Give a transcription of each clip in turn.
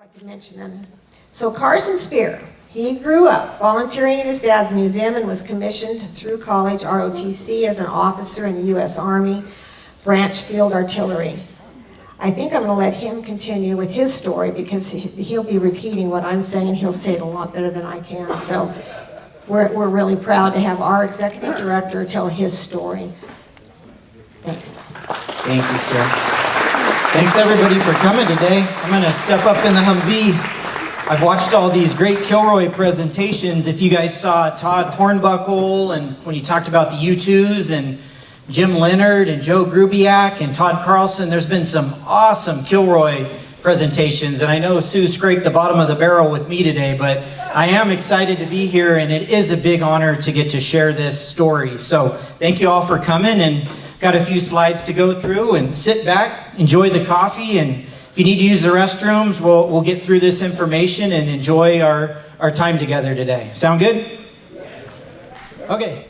I'd like to mention them. So Carson Spear, he grew up volunteering in his dad's museum and was commissioned through college ROTC as an officer in the U.S. Army Branch Field Artillery. I think I'm going to let him continue with his story because he'll be repeating what I'm saying. He'll say it a lot better than I can. So we're really proud to have our executive director tell his story. Thanks. Thank you, sir. Thanks everybody for coming today. I'm going to step up in the Humvee. I've watched all these great Kilroy presentations. If you guys saw Todd Hornbuckle and when he talked about the U2s and Jim Leonard and Joe Grubiak and Todd Carlson, there's been some awesome Kilroy presentations. And I know Sue scraped the bottom of the barrel with me today, but I am excited to be here and it is a big honor to get to share this story. So thank you all for coming, and got a few slides to go through, and sit back, enjoy the coffee, and if you need to use the restrooms, we'll get through this information and enjoy our time together today. Sound good? Okay.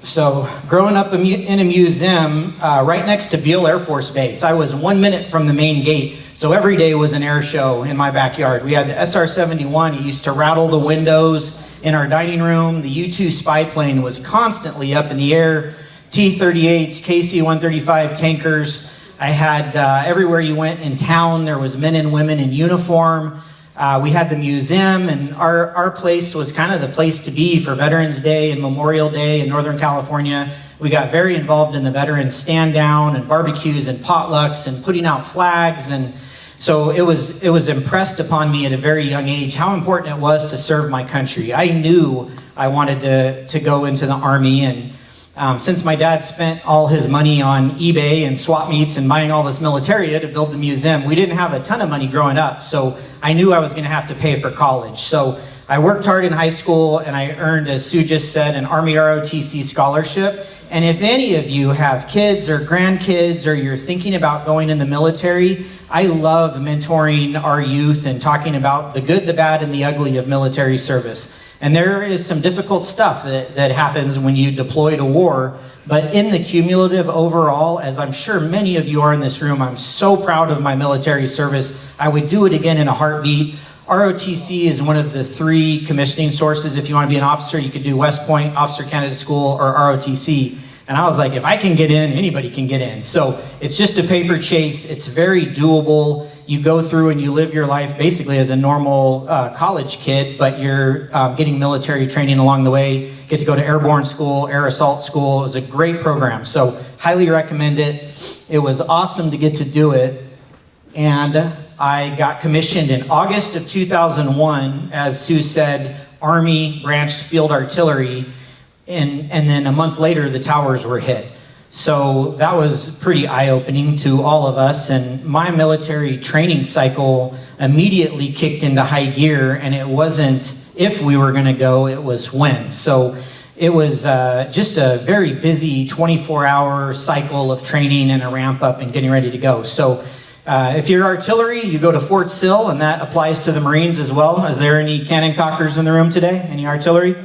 So growing up in a museum right next to Beale Air Force Base, I was 1 minute from the main gate. So every day was an air show in my backyard. We had the SR-71. It used to rattle the windows in our dining room. The U-2 spy plane was constantly up in the air. T-38s, KC-135 tankers. I had everywhere you went in town, there was men and women in uniform. We had the museum, and our place was kind of the place to be for Veterans Day and Memorial Day in Northern California. We got very involved in the veterans stand down and barbecues and potlucks and putting out flags, and so it was impressed upon me at a very young age how important it was to serve my country. I knew I wanted to go into the Army, and since my dad spent all his money on eBay and swap meets and buying all this militaria to build the museum, we didn't have a ton of money growing up, so I knew I was going to have to pay for college. So I worked hard in high school, and I earned, as Sue just said, an Army ROTC scholarship. And if any of you have kids or grandkids, or you're thinking about going in the military, I love mentoring our youth and talking about the good, the bad, and the ugly of military service. And there is some difficult stuff that happens when you deploy to war, but in the cumulative overall, as I'm sure many of you are in this room, I'm so proud of my military service. I would do it again in a heartbeat. ROTC is one of the 3 commissioning sources. If you want to be an officer, you could do West Point, Officer Candidate School, or ROTC. And I was like, if I can get in, anybody can get in. So it's just a paper chase. It's very doable. You go through and you live your life basically as a normal college kid, but you're getting military training along the way. Get to go to airborne school, air assault school. It was a great program. So highly recommend it. It was awesome to get to do it. And I got commissioned in August of 2001, as Sue said, Army Branched Field Artillery. And then a month later, the towers were hit. So that was pretty eye-opening to all of us, and my military training cycle immediately kicked into high gear, and it wasn't if we were gonna go, it was when. So it was just a very busy 24-hour cycle of training and a ramp up and getting ready to go. So if you're artillery, you go to Fort Sill, and that applies to the Marines as well. Is there any cannon cockers in the room today? Any artillery?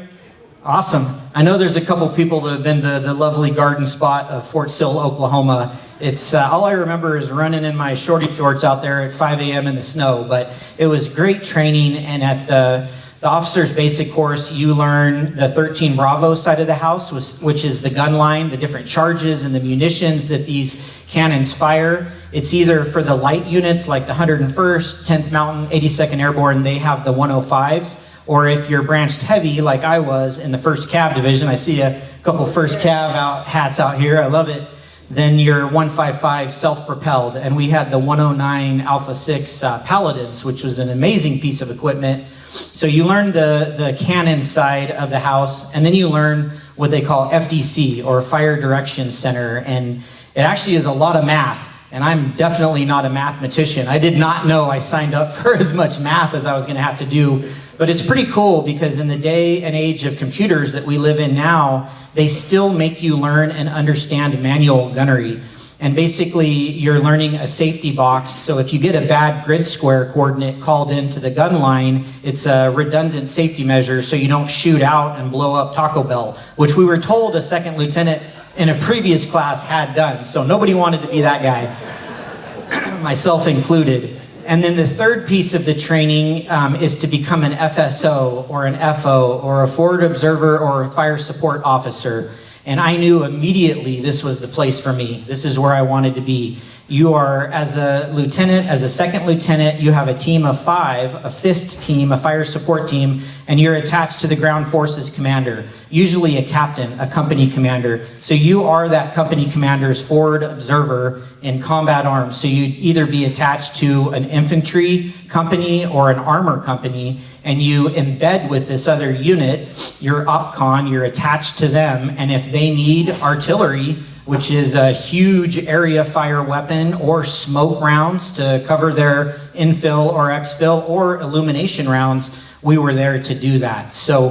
Awesome. I know there's a couple people that have been to the lovely garden spot of Fort Sill, Oklahoma. It's all I remember is running in my shorty shorts out there at 5 a.m. in the snow, but it was great training. And at the officer's basic course, you learn the 13 Bravo side of the house, which is the gun line, the different charges and the munitions that these cannons fire. It's either for the light units like the 101st, 10th Mountain, 82nd Airborne, they have the 105s. Or if you're branched heavy, like I was in the 1st CAV division, I see a couple 1st CAV hats out here, I love it, then you're 155 self-propelled. And we had the 109 Alpha 6 Paladins, which was an amazing piece of equipment. So you learn the cannon side of the house, and then you learn what they call FDC, or Fire Direction Center, and it actually is a lot of math. And I'm definitely not a mathematician. I did not know I signed up for as much math as I was gonna have to do. But it's pretty cool because in the day and age of computers that we live in now, they still make you learn and understand manual gunnery. And basically, you're learning a safety box. So if you get a bad grid square coordinate called into the gun line, it's a redundant safety measure so you don't shoot out and blow up Taco Bell, which we were told a second lieutenant in a previous class had done. So nobody wanted to be that guy, myself included. And then the third piece of the training is to become an FSO or an FO or a forward observer or a fire support officer. And I knew immediately this was the place for me. This is where I wanted to be. You are, as a lieutenant, as a second lieutenant, you have a team of 5, a FIST team, a fire support team, and you're attached to the ground forces commander, usually a captain, a company commander. So you are that company commander's forward observer in combat arms. So you'd either be attached to an infantry company or an armor company, and you embed with this other unit, your OpCon, you're attached to them, and if they need artillery, which is a huge area fire weapon, or smoke rounds to cover their infill or exfil, or illumination rounds, we were there to do that. So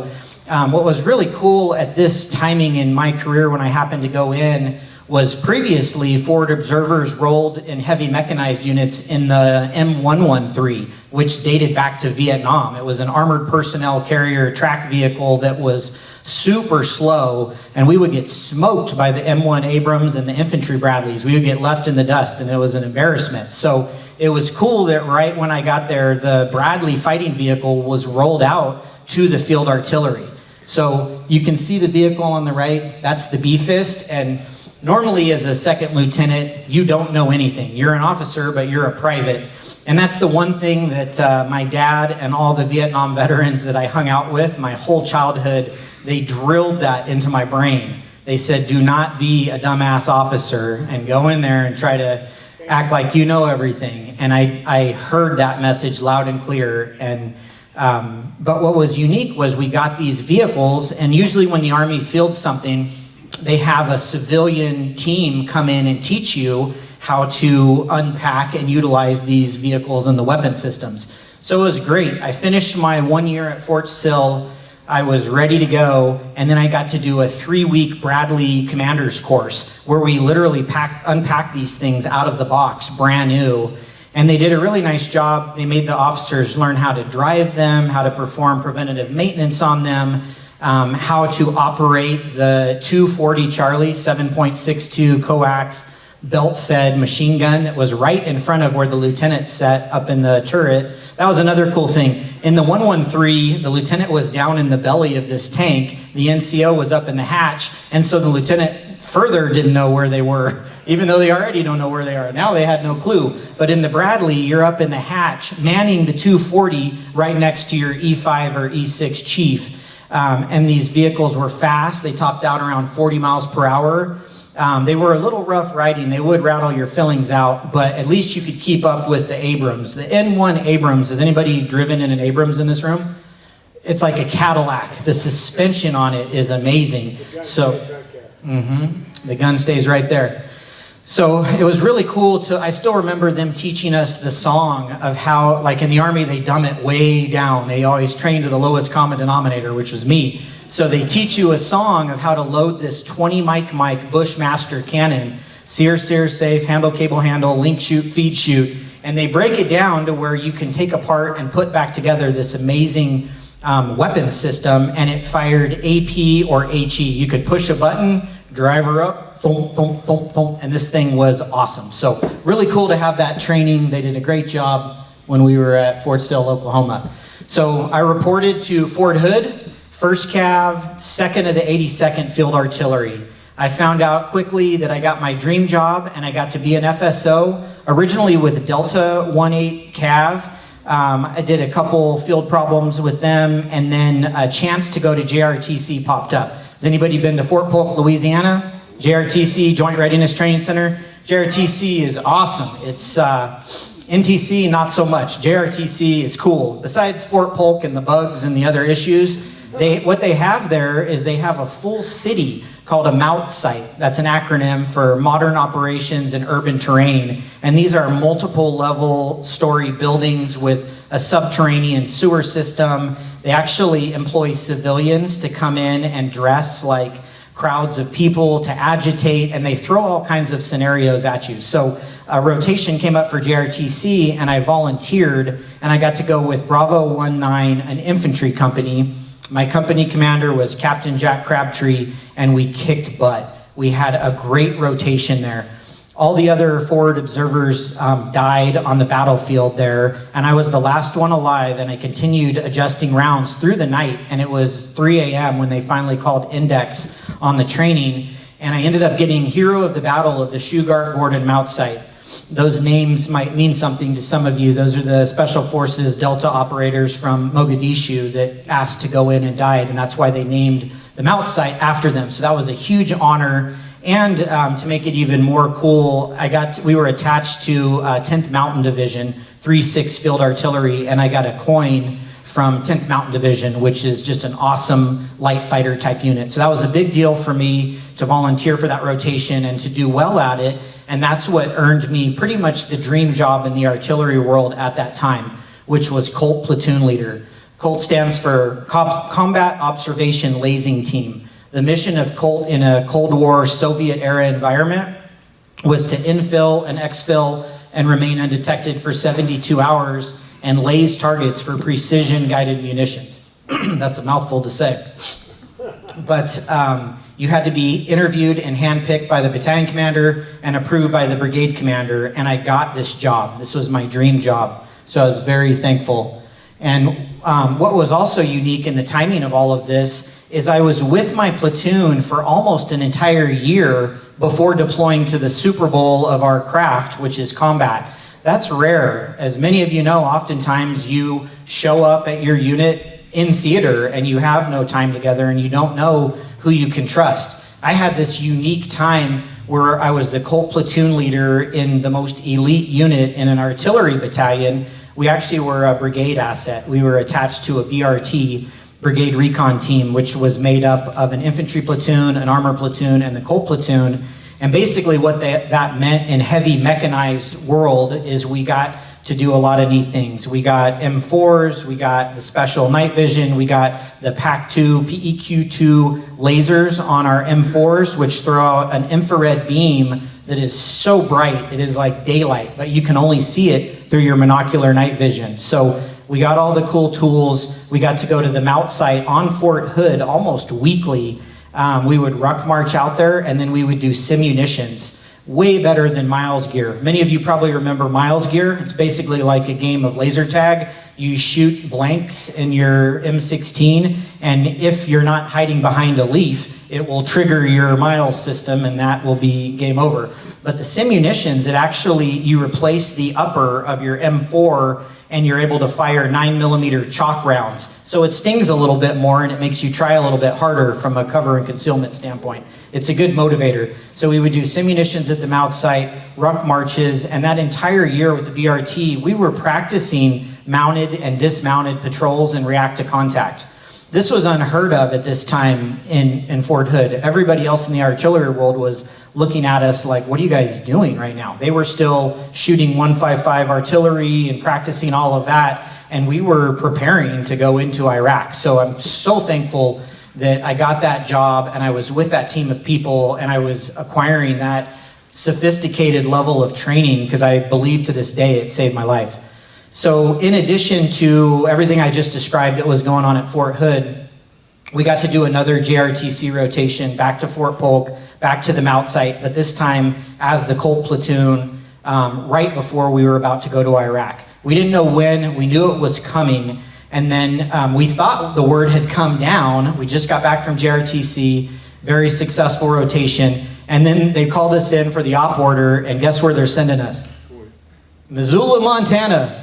what was really cool at this timing in my career when I happened to go in was previously forward observers rolled in heavy mechanized units in the M113, which dated back to Vietnam. It was an armored personnel carrier track vehicle that was super slow, and we would get smoked by the M1 Abrams and the infantry Bradleys. We would get left in the dust, and it was an embarrassment. So it was cool that right when I got there, the Bradley fighting vehicle was rolled out to the field artillery. So you can see the vehicle on the right, that's the B-Fist, and normally as a second lieutenant, you don't know anything. You're an officer, but you're a private. And that's the one thing that my dad and all the Vietnam veterans that I hung out with my whole childhood, they drilled that into my brain. They said, do not be a dumbass officer and go in there and try to act like you know everything. And I heard that message loud and clear. And but what was unique was we got these vehicles, and usually when the Army fields something, they have a civilian team come in and teach you how to unpack and utilize these vehicles and the weapon systems. So it was great. I finished my 1 year at Fort Sill. I was ready to go, and then I got to do a 3-week Bradley commander's course where we literally unpack these things out of the box, brand new. And they did a really nice job. They made the officers learn how to drive them, how to perform preventative maintenance on them, how to operate the 240 Charlie 7.62 coax belt-fed machine gun that was right in front of where the lieutenant sat up in the turret. That was another cool thing. In the 113, the lieutenant was down in the belly of this tank. The NCO was up in the hatch, and so the lieutenant further didn't know where they were, even though they already don't know where they are. Now they had no clue. But in the Bradley, you're up in the hatch, manning the 240 right next to your E5 or E6 chief. And these vehicles were fast. They topped out around 40 miles per hour. They were a little rough riding. They would rattle your fillings out, but at least you could keep up with the Abrams. The N1 Abrams, has anybody driven in an Abrams in this room? It's like a Cadillac. The suspension on it is amazing. So, the gun stays right there. So it was really cool I still remember them teaching us the song of how, like in the Army, they dumb it way down. They always train to the lowest common denominator, which was me. So they teach you a song of how to load this 20 mic Bushmaster cannon, sear, safe, handle, cable handle, link shoot, feed shoot. And they break it down to where you can take apart and put back together this amazing weapon system, and it fired AP or HE. You could push a button, drive her up, thump, thump, thump, thump, and this thing was awesome. So really cool to have that training. They did a great job when we were at Fort Sill, Oklahoma. So I reported to Fort Hood, 1st CAV, 2nd of the 82nd Field Artillery. I found out quickly that I got my dream job and I got to be an FSO, originally with Delta 18 CAV. I did a couple field problems with them, and then a chance to go to JRTC popped up. Has anybody been to Fort Polk, Louisiana? JRTC, Joint Readiness Training Center. JRTC is awesome. It's NTC, not so much. JRTC is cool. Besides Fort Polk and the bugs and the other issues, what they have there is they have a full city called a MOUT site. That's an acronym for Modern Operations in Urban Terrain. And these are multiple level story buildings with a subterranean sewer system. They actually employ civilians to come in and dress like crowds of people to agitate, and they throw all kinds of scenarios at you. So a rotation came up for JRTC, and I volunteered, and I got to go with Bravo 19, an infantry company. My company commander was Captain Jack Crabtree, and we kicked butt. We had a great rotation there. All the other forward observers died on the battlefield there, and I was the last one alive, and I continued adjusting rounds through the night, and it was 3 a.m. when they finally called index on the training, and I ended up getting Hero of the Battle of the Shugart Gordon Mount Site. Those names might mean something to some of you. Those are the Special Forces Delta operators from Mogadishu that asked to go in and died, and that's why they named the Mount Site after them. So that was a huge honor. And to make it even more cool, we were attached to 10th Mountain Division, 3-6 Field Artillery, and I got a coin from 10th Mountain Division, which is just an awesome light fighter type unit. So that was a big deal for me to volunteer for that rotation and to do well at it. And that's what earned me pretty much the dream job in the artillery world at that time, which was Colt Platoon Leader. Colt stands for Combat Observation Lasing Team. The mission of Colt in a Cold War Soviet-era environment was to infill and exfil and remain undetected for 72 hours and laze targets for precision-guided munitions. That's a mouthful to say. But you had to be interviewed and handpicked by the battalion commander and approved by the brigade commander, and I got this job. This was my dream job, so I was very thankful. And what was also unique in the timing of all of this is I was with my platoon for almost an entire year before deploying to the Super Bowl of our craft, which is combat. That's rare. As many of you know, oftentimes you show up at your unit in theater and you have no time together and you don't know who you can trust. I had this unique time where I was the Colt platoon leader in the most elite unit in an artillery battalion. We actually were a brigade asset. We were attached to a BRT, Brigade Recon Team, which was made up of an infantry platoon, an armor platoon, and the Colt platoon. And basically what that meant in heavy mechanized world is we got to do a lot of neat things. We got M4s, we got the special night vision, we got the PAC-2, PEQ-2 lasers on our M4s, which throw out an infrared beam that is so bright, it is like daylight, but you can only see it through your monocular night vision. So we got all the cool tools. We got to go to the Mount Site on Fort Hood almost weekly. We would ruck march out there, and then we would do simunitions. Way better than Miles Gear. Many of you probably remember Miles Gear. It's basically like a game of laser tag. You shoot blanks in your M16, and if you're not hiding behind a leaf, it will trigger your Miles system, and that will be game over. But the simunitions, you replace the upper of your M4, and you're able to fire 9mm chalk rounds. So it stings a little bit more and it makes you try a little bit harder from a cover and concealment standpoint. It's a good motivator. So we would do simunitions at the Mount Site, ruck marches, and that entire year with the BRT, we were practicing mounted and dismounted patrols and react to contact. This was unheard of at this time in Fort Hood. Everybody else in the artillery world was looking at us like, what are you guys doing right now? They were still shooting 155 artillery and practicing all of that, and we were preparing to go into Iraq. So I'm so thankful that I got that job and I was with that team of people and I was acquiring that sophisticated level of training because I believe to this day it saved my life. So in addition to everything I just described that was going on at Fort Hood, we got to do another JRTC rotation back to Fort Polk, back to the Mount Site, but this time as the Colt platoon, right before we were about to go to Iraq. We didn't know when, we knew it was coming, and then we thought the word had come down. We just got back from JRTC, very successful rotation, and then they called us in for the op order, and guess where they're sending us? Missoula, Montana.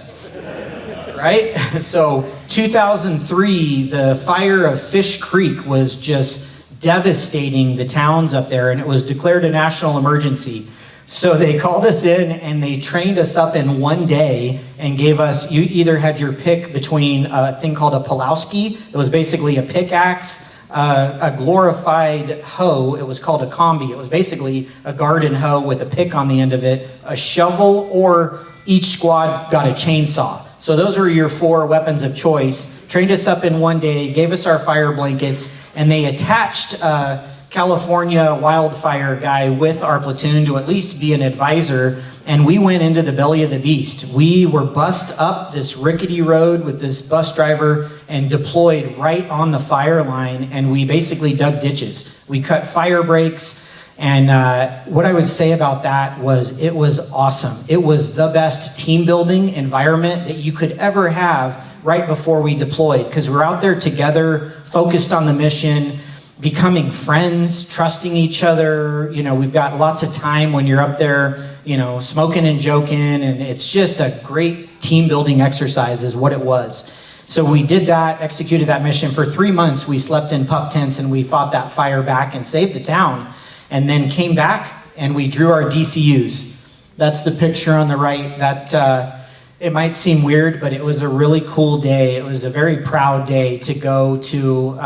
Right? So 2003, the fire of Fish Creek was just devastating the towns up there, and it was declared a national emergency. So they called us in and they trained us up in one day and gave us, you either had your pick between a thing called a Pulowski, it was basically a pickaxe, a glorified hoe, it was called a combi, it was basically a garden hoe with a pick on the end of it, a shovel, or each squad got a chainsaw. So those were your 4 weapons of choice. Trained us up in one day, gave us our fire blankets, and they attached a California wildfire guy with our platoon to at least be an advisor, and we went into the belly of the beast. We were bussed up this rickety road with this bus driver and deployed right on the fire line, and we basically dug ditches. We cut fire breaks, And what I would say about that was it was awesome. It was the best team building environment that you could ever have right before we deployed, because we're out there together, focused on the mission, becoming friends, trusting each other. You know, we've got lots of time when you're up there, you know, smoking and joking, and it's just a great team building exercise is what it was. So we did that, executed that mission. For 3 months, we slept in pup tents and we fought that fire back and saved the town, and then came back and we drew our DCUs. That's the picture on the right. That it might seem weird, but it was a really cool day. It was a very proud day to go to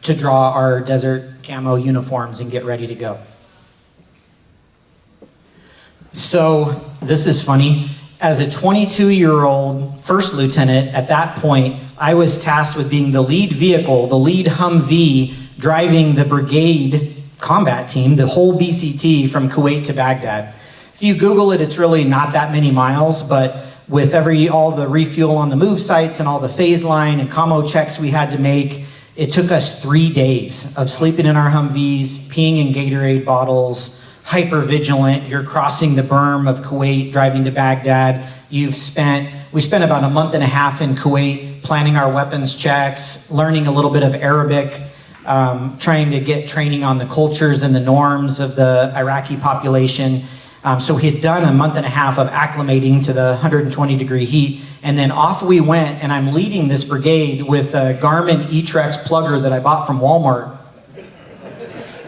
draw our desert camo uniforms and get ready to go. So this is funny. As a 22-year-old first lieutenant, at that point, I was tasked with being the lead vehicle, the lead Humvee, driving the brigade combat team, the whole BCT from Kuwait to Baghdad. If you Google it, it's really not that many miles, but with all the refuel on the move sites and all the phase line and commo checks we had to make, it took us 3 days of sleeping in our Humvees, peeing in Gatorade bottles, hyper vigilant. You're crossing the berm of Kuwait, driving to Baghdad. We spent about a month and a half in Kuwait planning our weapons checks, learning a little bit of Arabic, trying to get training on the cultures and the norms of the Iraqi population. So we had done a month and a half of acclimating to the 120-degree heat, and then off we went, and I'm leading this brigade with a Garmin E-Trex plugger that I bought from Walmart.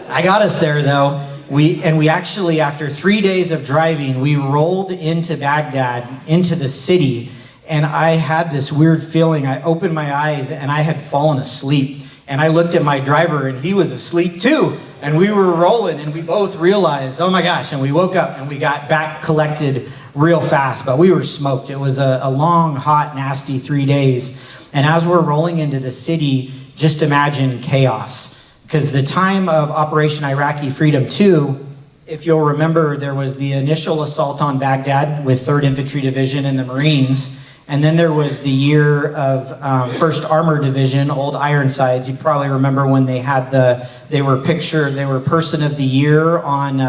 I got us there though. We actually, after 3 days of driving, we rolled into Baghdad, into the city, and I had this weird feeling. I opened my eyes and I had fallen asleep. And I looked at my driver and he was asleep too. And we were rolling and we both realized, oh my gosh, and we woke up and we got back collected real fast, but we were smoked. It was a long, hot, nasty 3 days. And as we're rolling into the city, just imagine chaos. Because the time of Operation Iraqi Freedom 2, if you'll remember, there was the initial assault on Baghdad with 3rd Infantry Division and the Marines. And then there was the year of 1st Armored Division, Old Ironsides. You probably remember when they had they were Person of the Year on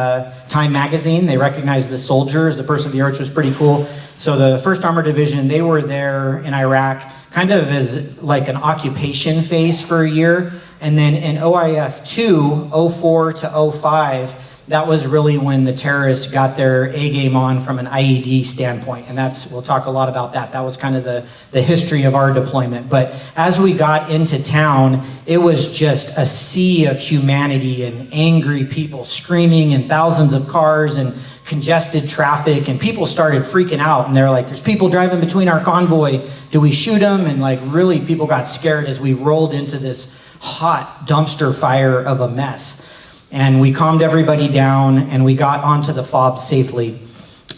Time Magazine. They recognized the soldier as the Person of the Year, which was pretty cool. So the 1st Armored Division, they were there in Iraq kind of as like an occupation phase for a year. And then in OIF 2, 04 to 05, that was really when the terrorists got their A-game on from an IED standpoint. And we'll talk a lot about that. That was kind of the history of our deployment. But as we got into town, it was just a sea of humanity and angry people screaming and thousands of cars and congested traffic, and people started freaking out, and they're like, there's people driving between our convoy, do we shoot them? And like really people got scared as we rolled into this hot dumpster fire of a mess. And we calmed everybody down and we got onto the FOB safely.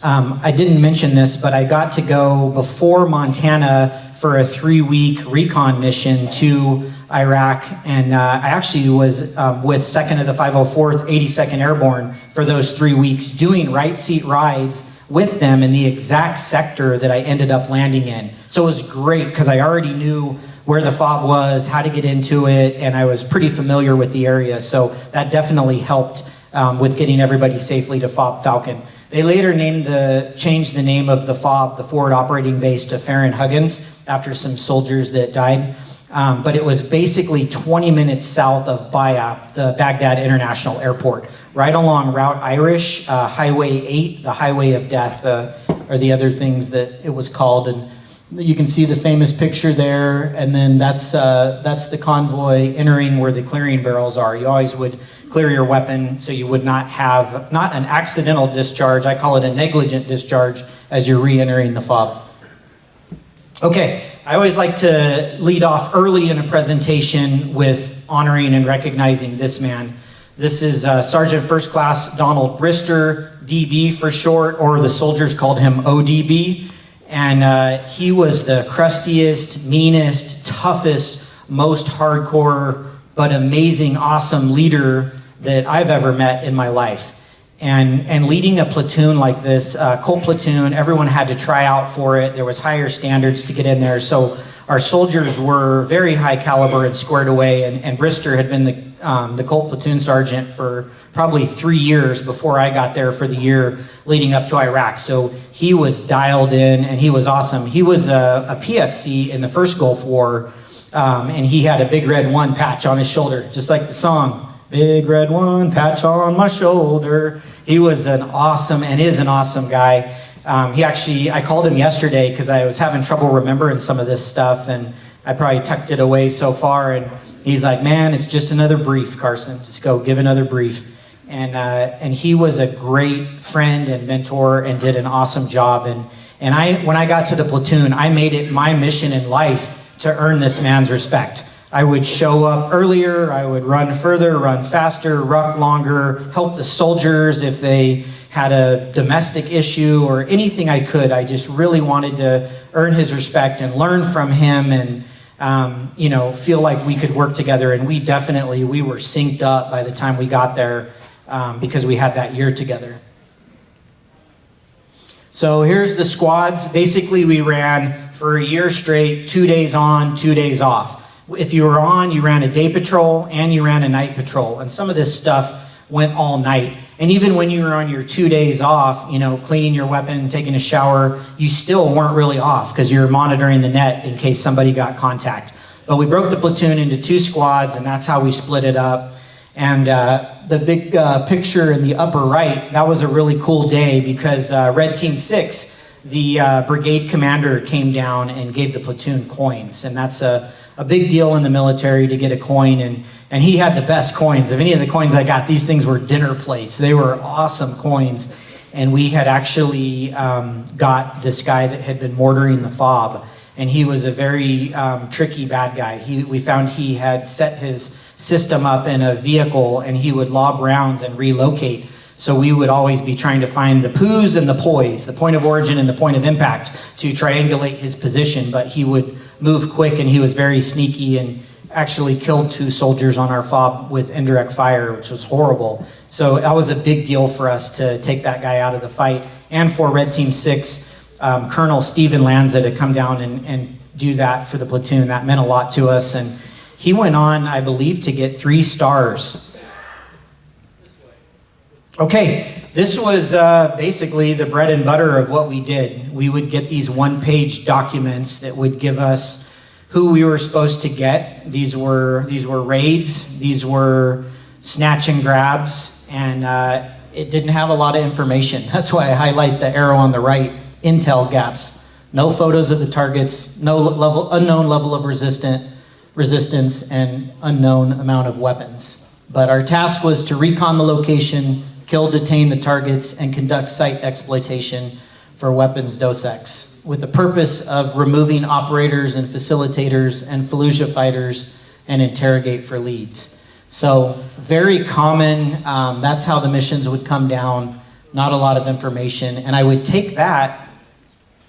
I didn't mention this, but I got to go before Montana for a 3-week recon mission to Iraq, and I actually was with 2nd of the 504th, 82nd Airborne for those 3 weeks, doing right seat rides with them in the exact sector that I ended up landing in. So it was great because I already knew where the FOB was, how to get into it, and I was pretty familiar with the area. So that definitely helped with getting everybody safely to FOB Falcon. They later changed the name of the FOB, the Forward Operating Base, to Farron Huggins after some soldiers that died. But it was basically 20 minutes south of Bayap, the Baghdad International Airport, right along Route Irish, Highway 8, the Highway of Death, are the other things that it was called. And you can see the famous picture there, and then that's the convoy entering where the clearing barrels are. You always would clear your weapon so you would not have, not an accidental discharge, I call it a negligent discharge as you're re-entering the FOB. Okay, I always like to lead off early in a presentation with honoring and recognizing this man. This is Sergeant First Class Donald Brister, DB for short, or the soldiers called him ODB. And he was the crustiest, meanest, toughest, most hardcore, but amazing, awesome leader that I've ever met in my life. And leading a platoon like this, Colt platoon, everyone had to try out for it. There was higher standards to get in there. So our soldiers were very high caliber and squared away. And Brister had been the Colt platoon sergeant for probably 3 years before I got there for the year leading up to Iraq. So he was dialed in and he was awesome. He was a PFC in the first Gulf War, and he had a Big Red 1 patch on his shoulder, just like the song, Big Red 1 patch on my shoulder. He was an awesome and is an awesome guy. I called him yesterday because I was having trouble remembering some of this stuff, and I probably tucked it away so far, and he's like, man, it's just another brief, Carson. Just go give another brief. And he was a great friend and mentor and did an awesome job. And when I got to the platoon, I made it my mission in life to earn this man's respect. I would show up earlier, I would run further, run faster, ruck longer, help the soldiers if they had a domestic issue or anything I could. I just really wanted to earn his respect and learn from him and feel like we could work together. And we were synced up by the time we got there because we had that year together. So here's the squads. Basically, we ran for a year straight, 2 days on, 2 days off. If you were on, you ran a day patrol and you ran a night patrol. And some of this stuff went all night. And even when you were on your 2 days off, cleaning your weapon, taking a shower, you still weren't really off because you're monitoring the net in case somebody got contact. But we broke the platoon into 2 squads, and that's how we split it up. And the big picture in the upper right, that was a really cool day because Red Team 6, the brigade commander came down and gave the platoon coins. And that's a big deal in the military to get a coin. And he had the best coins. Of any of the coins I got, these things were dinner plates. They were awesome coins. And we had actually got this guy that had been mortaring the fob. And he was a very tricky bad guy. We found he had set his system up in a vehicle and he would lob rounds and relocate. So we would always be trying to find the poos and the poise, the point of origin and the point of impact, to triangulate his position. But he would move quick and he was very sneaky and actually killed 2 soldiers on our fob with indirect fire, which was horrible. So that was a big deal for us to take that guy out of the fight. And for Red Team 6, Colonel Stephen Lanza to come down and do that for the platoon, that meant a lot to us. And he went on, I believe, to get 3 stars. Okay, this was basically the bread and butter of what we did. We would get these 1-page documents that would give us who we were supposed to get. These were raids, these were snatch and grabs, and it didn't have a lot of information. That's why I highlight the arrow on the right, intel gaps. No photos of the targets, unknown level of resistance, and unknown amount of weapons. But our task was to recon the location, kill, detain the targets, and conduct site exploitation for weapons DOSEX, with the purpose of removing operators and facilitators and Fallujah fighters and interrogate for leads. So very common, that's how the missions would come down, not a lot of information. And I would take that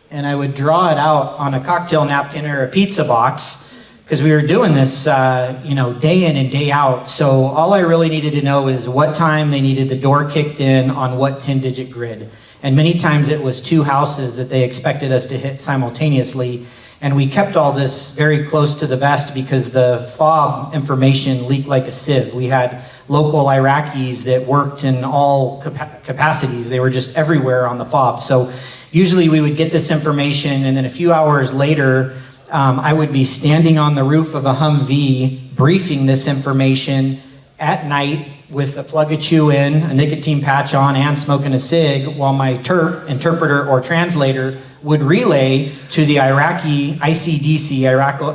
and I would draw it out on a cocktail napkin or a pizza box, because we were doing this day in and day out. So all I really needed to know is what time they needed the door kicked in on what 10-digit grid. And many times it was 2 houses that they expected us to hit simultaneously. And we kept all this very close to the vest because the FOB information leaked like a sieve. We had local Iraqis that worked in all capacities. They were just everywhere on the FOB. So usually we would get this information, and then a few hours later, I would be standing on the roof of a Humvee briefing this information at night with a plug-a-chew in, a nicotine patch on, and smoking a cig, while my interpreter or translator would relay to the Iraqi ICDC,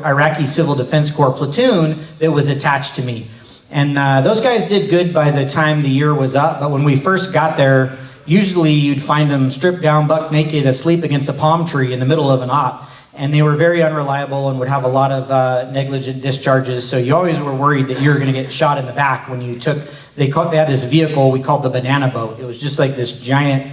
Iraqi Civil Defense Corps platoon that was attached to me. And those guys did good by the time the year was up, but when we first got there, usually you'd find them stripped down, buck naked, asleep against a palm tree in the middle of an op. And they were very unreliable and would have a lot of negligent discharges. So you always were worried that you were going to get shot in the back when you took, they had this vehicle we called the banana boat. It was just like this giant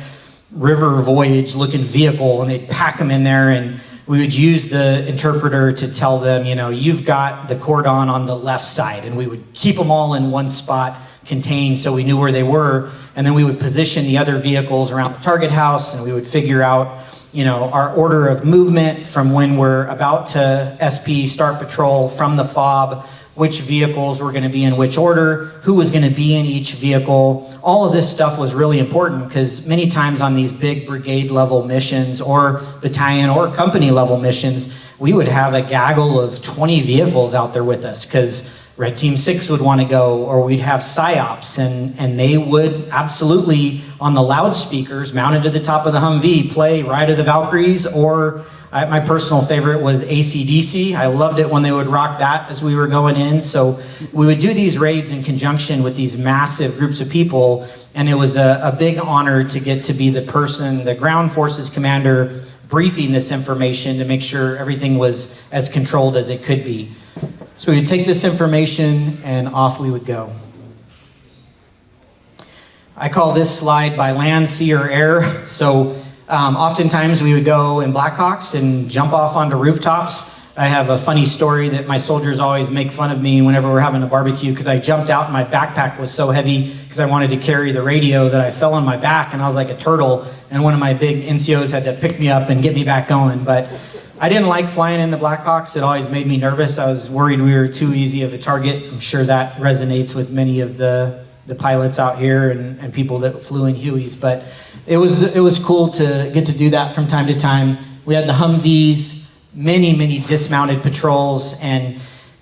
river voyage looking vehicle, and they'd pack them in there, and we would use the interpreter to tell them, you've got the cordon on the left side, and we would keep them all in one spot contained so we knew where they were. And then we would position the other vehicles around the target house, and we would figure out our order of movement from when we're about to SP start patrol from the FOB which vehicles were going to be in which order, who was going to be in each vehicle. All of this stuff was really important because many times on these big brigade level missions or battalion or company level missions, we would have a gaggle of 20 vehicles out there with us because Red Team 6 would want to go, or we'd have PSYOPs, and they would absolutely, on the loudspeakers mounted to the top of the Humvee, play Ride of the Valkyries, or my personal favorite was AC/DC. I loved it when they would rock that as we were going in. So we would do these raids in conjunction with these massive groups of people, and it was a big honor to get to be the person, the ground forces commander, briefing this information to make sure everything was as controlled as it could be. So we would take this information and off we would go. I call this slide by land, sea, or air. So oftentimes we would go in Blackhawks and jump off onto rooftops. I have a funny story that my soldiers always make fun of me whenever we're having a barbecue because I jumped out and my backpack was so heavy because I wanted to carry the radio that I fell on my back and I was like a turtle, and one of my big NCOs had to pick me up and get me back going. But I didn't like flying in the Blackhawks. It always made me nervous. I was worried we were too easy of a target. I'm sure that resonates with many of the pilots out here and people that flew in Hueys. But it was cool to get to do that from time to time. We had the Humvees, many dismounted patrols, and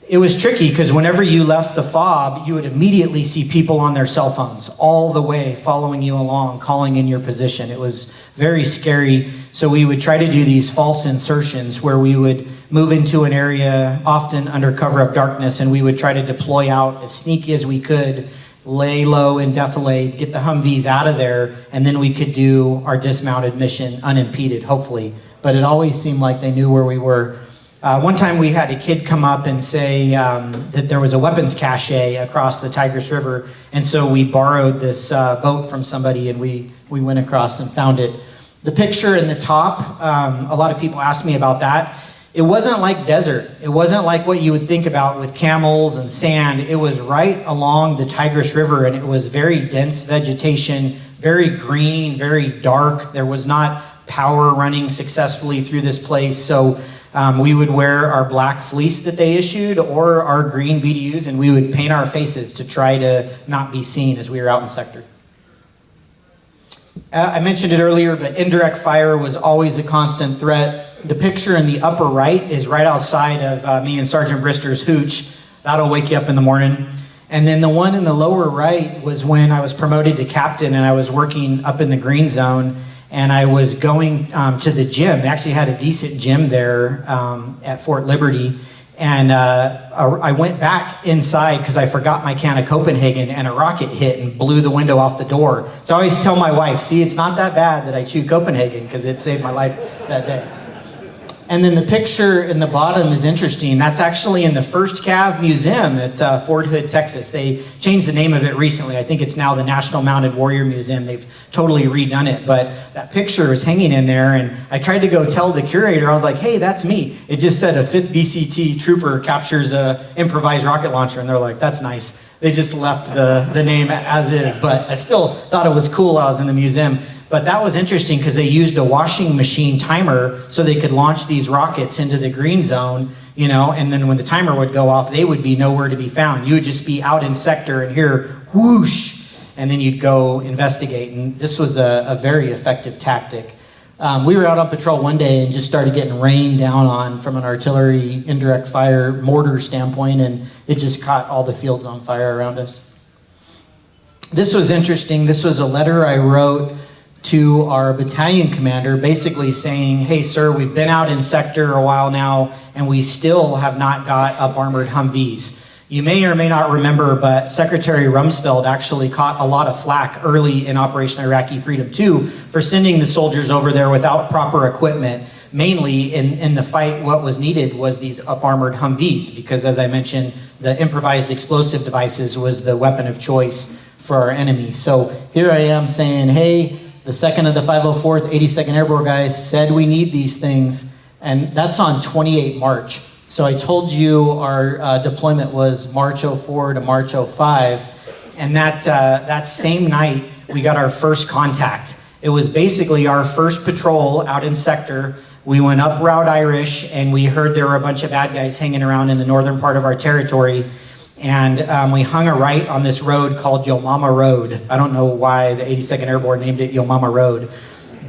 it was tricky because whenever you left the FOB, you would immediately see people on their cell phones all the way following you along, calling in your position. It was very scary. So we would try to do these false insertions where we would move into an area, often under cover of darkness, and we would try to deploy out as sneaky as we could, lay low and defilade, get the Humvees out of there, and then we could do our dismounted mission unimpeded, hopefully. But it always seemed like they knew where we were. One time we had a kid come up and say that there was a weapons cache across the Tigris River, and so we borrowed this boat from somebody and we went across and found it. The picture in the top, a lot of people ask me about that. It wasn't like desert. It wasn't like what you would think about with camels and sand. It was right along the Tigris River, and it was very dense vegetation, very green, very dark. There was not power running successfully through this place. So we would wear our black fleece that they issued or our green BDUs, and we would paint our faces to try to not be seen as we were out in sector. I mentioned it earlier, but indirect fire was always a constant threat. The picture in the upper right is right outside of me and Sergeant Brister's hooch. That'll wake you up in the morning. And then the one in the lower right was when I was promoted to captain and I was working up in the green zone, and I was going to the gym. They actually had a decent gym there at Fort Liberty. And I went back inside because I forgot my can of Copenhagen, and a rocket hit and blew the window off the door. So I always tell my wife, see, it's not that bad that I chewed Copenhagen because it saved my life that day. And then the picture in the bottom is interesting. That's actually in the first CAV museum at Fort Hood, Texas. They changed the name of it recently. I think it's now the National Mounted Warrior Museum. They've totally redone it. But that picture is hanging in there, and I tried to go tell the curator, I was like, hey, that's me. It just said a 5th BCT trooper captures a improvised rocket launcher, and they're like, that's nice. They just left the name as is, but I still thought it was cool while I was in the museum. But that was interesting because they used a washing machine timer so they could launch these rockets into the green zone, you know, and then when the timer would go off, they would be nowhere to be found. You would just be out in sector and hear whoosh, and then you'd go investigate. And this was a very effective tactic. We were out on patrol one day and just started getting rained down on from an artillery indirect fire mortar standpoint, and it just caught all the fields on fire around us. This was interesting. This was a letter I wrote to our battalion commander, basically saying, hey sir, we've been out in sector a while now and we still have not got up armored Humvees. You may or may not remember, but Secretary Rumsfeld actually caught a lot of flack early in Operation Iraqi Freedom 2 for sending the soldiers over there without proper equipment. Mainly in the fight, what was needed was these up armored Humvees, because as I mentioned, the improvised explosive devices was the weapon of choice for our enemy. So here I am saying, hey, the 2nd of the 504th 82nd Airborne guys said we need these things, and that's on 28 March. So I told you our deployment was March 04 to March 05, and that same night we got our first contact. It was basically our first patrol out in sector. We went up Route Irish, and we heard there were a bunch of bad guys hanging around in the northern part of our territory. And we hung a right on this road called Yo Mama Road. I don't know why the 82nd Airborne named it Yo Mama Road.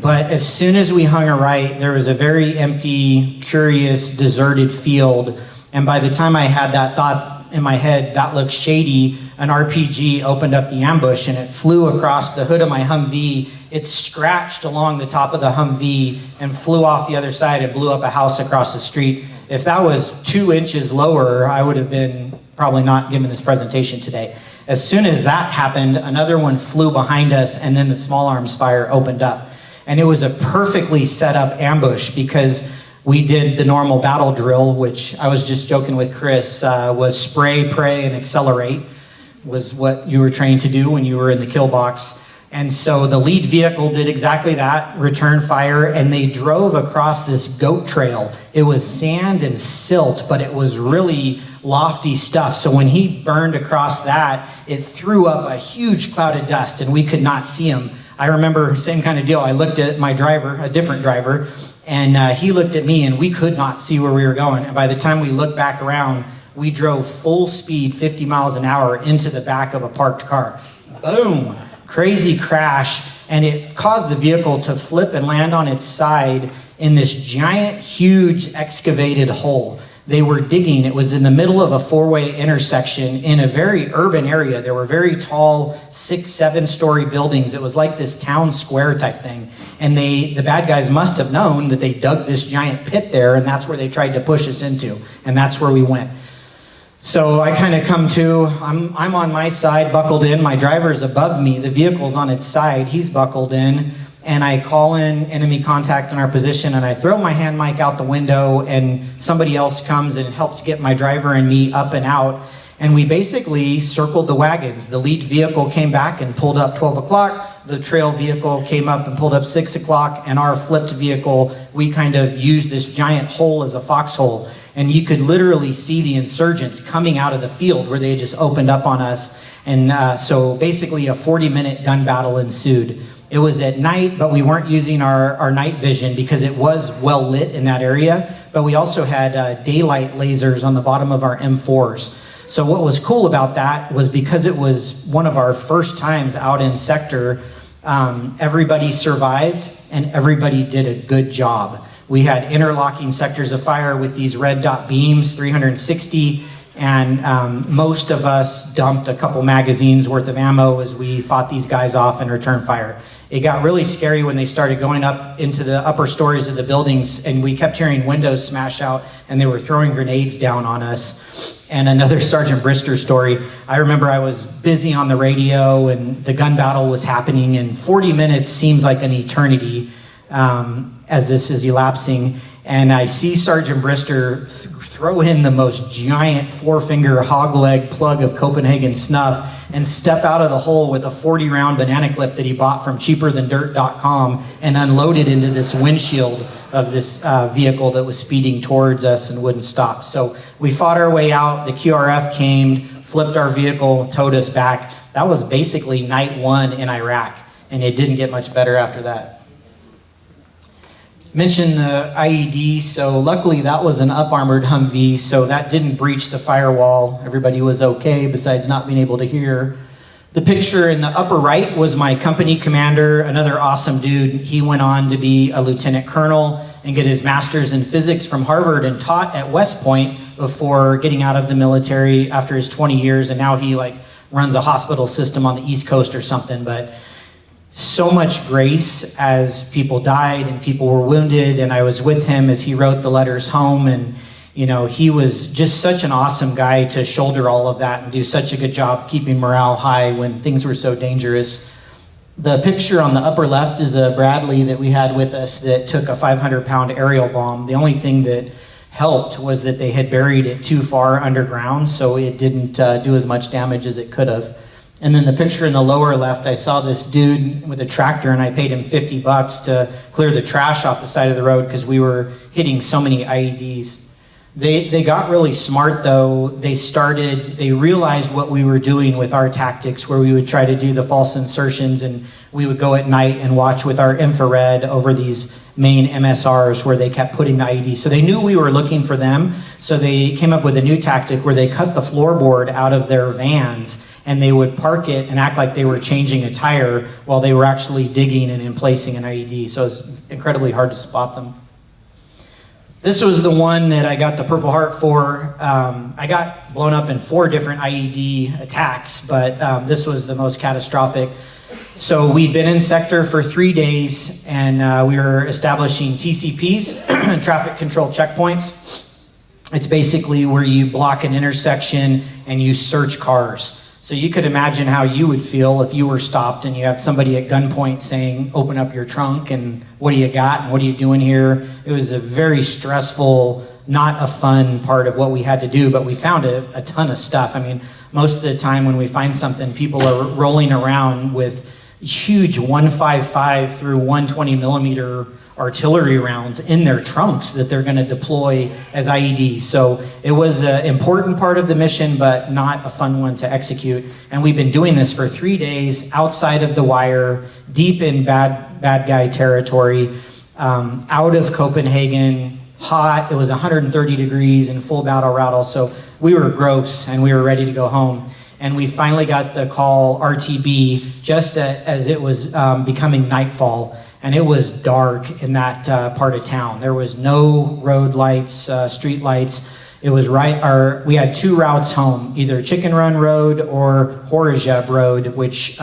But as soon as we hung a right, there was a very empty, curious, deserted field. And by the time I had that thought in my head, that looks shady, an RPG opened up the ambush and it flew across the hood of my Humvee. It scratched along the top of the Humvee and flew off the other side and blew up a house across the street. If that was 2 inches lower, I would have been probably not giving this presentation today. As soon as that happened, another one flew behind us and then the small arms fire opened up. And it was a perfectly set up ambush because we did the normal battle drill, which I was just joking with Chris, was spray, pray, and accelerate was what you were trained to do when you were in the kill box. And so the lead vehicle did exactly that, return fire, and they drove across this goat trail. It was sand and silt, but it was really lofty stuff. So when he burned across that, it threw up a huge cloud of dust and we could not see him. I remember, same kind of deal, I looked at my driver, a different driver, and he looked at me and we could not see where we were going. And by the time we looked back around, we drove full speed, 50 miles an hour into the back of a parked car. Boom, crazy crash. And it caused the vehicle to flip and land on its side in this giant, huge excavated hole. They were digging, it was in the middle of a four-way intersection in a very urban area. There were very tall, 6-7-story buildings. It was like this town square type thing. And the bad guys must have known that they dug this giant pit there, and that's where they tried to push us into. And that's where we went. So I kind of come to, I'm on my side, buckled in. My driver's above me. The vehicle's on its side. He's buckled in. And I call in enemy contact in our position, and I throw my hand mic out the window, and somebody else comes and helps get my driver and me up and out. And we basically circled the wagons. The lead vehicle came back and pulled up 12 o'clock. The trail vehicle came up and pulled up 6 o'clock. And our flipped vehicle, we kind of used this giant hole as a foxhole. And you could literally see the insurgents coming out of the field where they just opened up on us. And so basically a 40-minute gun battle ensued. It was at night, but we weren't using our night vision because it was well lit in that area. But we also had daylight lasers on the bottom of our M4s. So what was cool about that was because it was one of our first times out in sector, everybody survived and everybody did a good job. We had interlocking sectors of fire with these red dot beams, 360, and most of us dumped a couple magazines worth of ammo as we fought these guys off and returned fire. It got really scary when they started going up into the upper stories of the buildings, and we kept hearing windows smash out, and they were throwing grenades down on us. And another Sergeant Brister story, I remember I was busy on the radio, and the gun battle was happening, and 40 minutes seems like an eternity as this is elapsing. And I see Sergeant Brister throw in the most giant 4-finger hog leg plug of Copenhagen snuff and step out of the hole with a 40-round banana clip that he bought from cheaperthandirt.com and unload it into this windshield of this vehicle that was speeding towards us and wouldn't stop. So we fought our way out. The QRF came, flipped our vehicle, towed us back. That was basically night one in Iraq, and it didn't get much better after that. Mentioned the IED, so luckily that was an up-armored Humvee, so that didn't breach the firewall. Everybody was okay, besides not being able to hear. The picture in the upper right was my company commander, another awesome dude. He went on to be a lieutenant colonel and get his master's in physics from Harvard and taught at West Point before getting out of the military after his 20 years, and now he runs a hospital system on the East Coast or something. But so much grace as people died and people were wounded, and I was with him as he wrote the letters home, and he was just such an awesome guy to shoulder all of that and do such a good job keeping morale high when things were so dangerous. The picture on the upper left is a Bradley that we had with us that took a 500-pound aerial bomb. The only thing that helped was that they had buried it too far underground, so it didn't do as much damage as it could have. And then the picture in the lower left, I saw this dude with a tractor, and I paid him $50 to clear the trash off the side of the road because we were hitting so many IEDs. They got really smart though. They realized what we were doing with our tactics, where we would try to do the false insertions, and we would go at night and watch with our infrared over these main MSRs where they kept putting the IEDs. So they knew we were looking for them, so they came up with a new tactic where they cut the floorboard out of their vans and they would park it and act like they were changing a tire while they were actually digging and emplacing an IED. So it's incredibly hard to spot them. This was the one that I got the Purple Heart for. I got blown up in 4 different IED attacks, but this was the most catastrophic. So we'd been in sector for 3 days, and we were establishing TCPs, traffic control checkpoints. It's basically where you block an intersection and you search cars. So you could imagine how you would feel if you were stopped and you had somebody at gunpoint saying, open up your trunk and what do you got and what are you doing here? It was a very stressful, not a fun part of what we had to do, but we found a ton of stuff. I mean, most of the time when we find something, people are rolling around with huge 155 through 120 millimeter artillery rounds in their trunks that they're going to deploy as IEDs. So it was an important part of the mission, but not a fun one to execute. And we've been doing this for 3 days outside of the wire, deep in bad guy territory, out of Copenhagen, hot. It was 130 degrees in full battle rattle. So we were gross and we were ready to go home. And we finally got the call RTB just as it was becoming nightfall. And it was dark in that part of town. There was no road lights, street lights. It was we had 2 routes home, either Chicken Run Road or Horizeb Road, which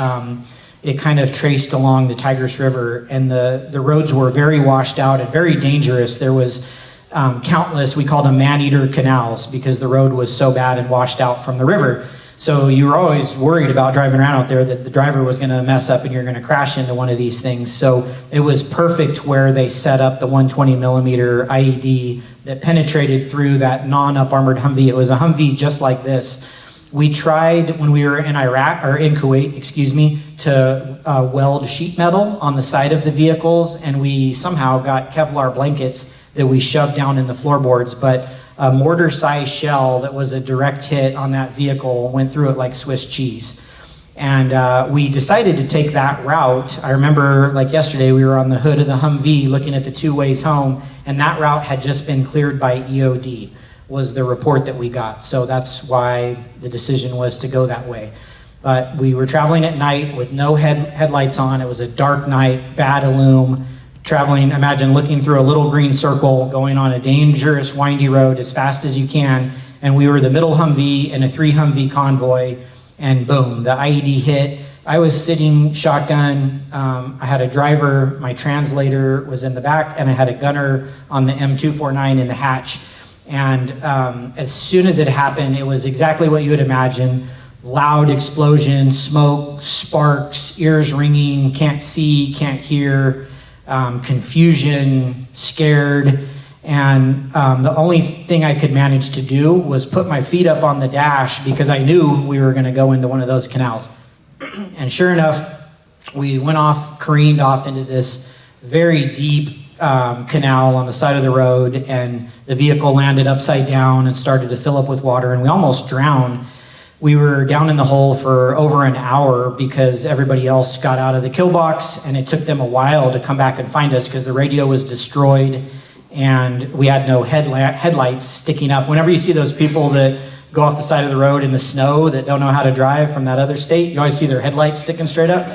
it kind of traced along the Tigris River. And the roads were very washed out and very dangerous. There was countless, we called them man-eater canals, because the road was so bad and washed out from the river. So you were always worried about driving around out there that the driver was going to mess up and you're going to crash into one of these things. So it was perfect where they set up the 120 millimeter IED that penetrated through that non-up armored Humvee. It was a Humvee just like this. We tried when we were in Kuwait, excuse me, to weld sheet metal on the side of the vehicles, and we somehow got Kevlar blankets that we shoved down in the floorboards, but a mortar-sized shell that was a direct hit on that vehicle went through it like Swiss cheese. And we decided to take that route. I remember, like yesterday, we were on the hood of the Humvee looking at the 2 ways home, and that route had just been cleared by EOD, was the report that we got. So that's why the decision was to go that way. But we were traveling at night with no headlights on. It was a dark night, bad illume. Traveling, imagine looking through a little green circle, going on a dangerous, windy road as fast as you can. And we were the middle Humvee in a 3 Humvee convoy, and boom, the IED hit. I was sitting shotgun. I had a driver, my translator was in the back, and I had a gunner on the M249 in the hatch. And as soon as it happened, it was exactly what you would imagine. Loud explosion, smoke, sparks, ears ringing, can't see, can't hear. Confusion, scared, and the only thing I could manage to do was put my feet up on the dash because I knew we were going to go into one of those canals. And sure enough, we went off, careened off into this very deep canal on the side of the road, and the vehicle landed upside down and started to fill up with water, and we almost drowned. We were down in the hole for over an hour because everybody else got out of the kill box, and it took them a while to come back and find us because the radio was destroyed and we had no headlights sticking up. Whenever you see those people that go off the side of the road in the snow that don't know how to drive from that other state, you always see their headlights sticking straight up.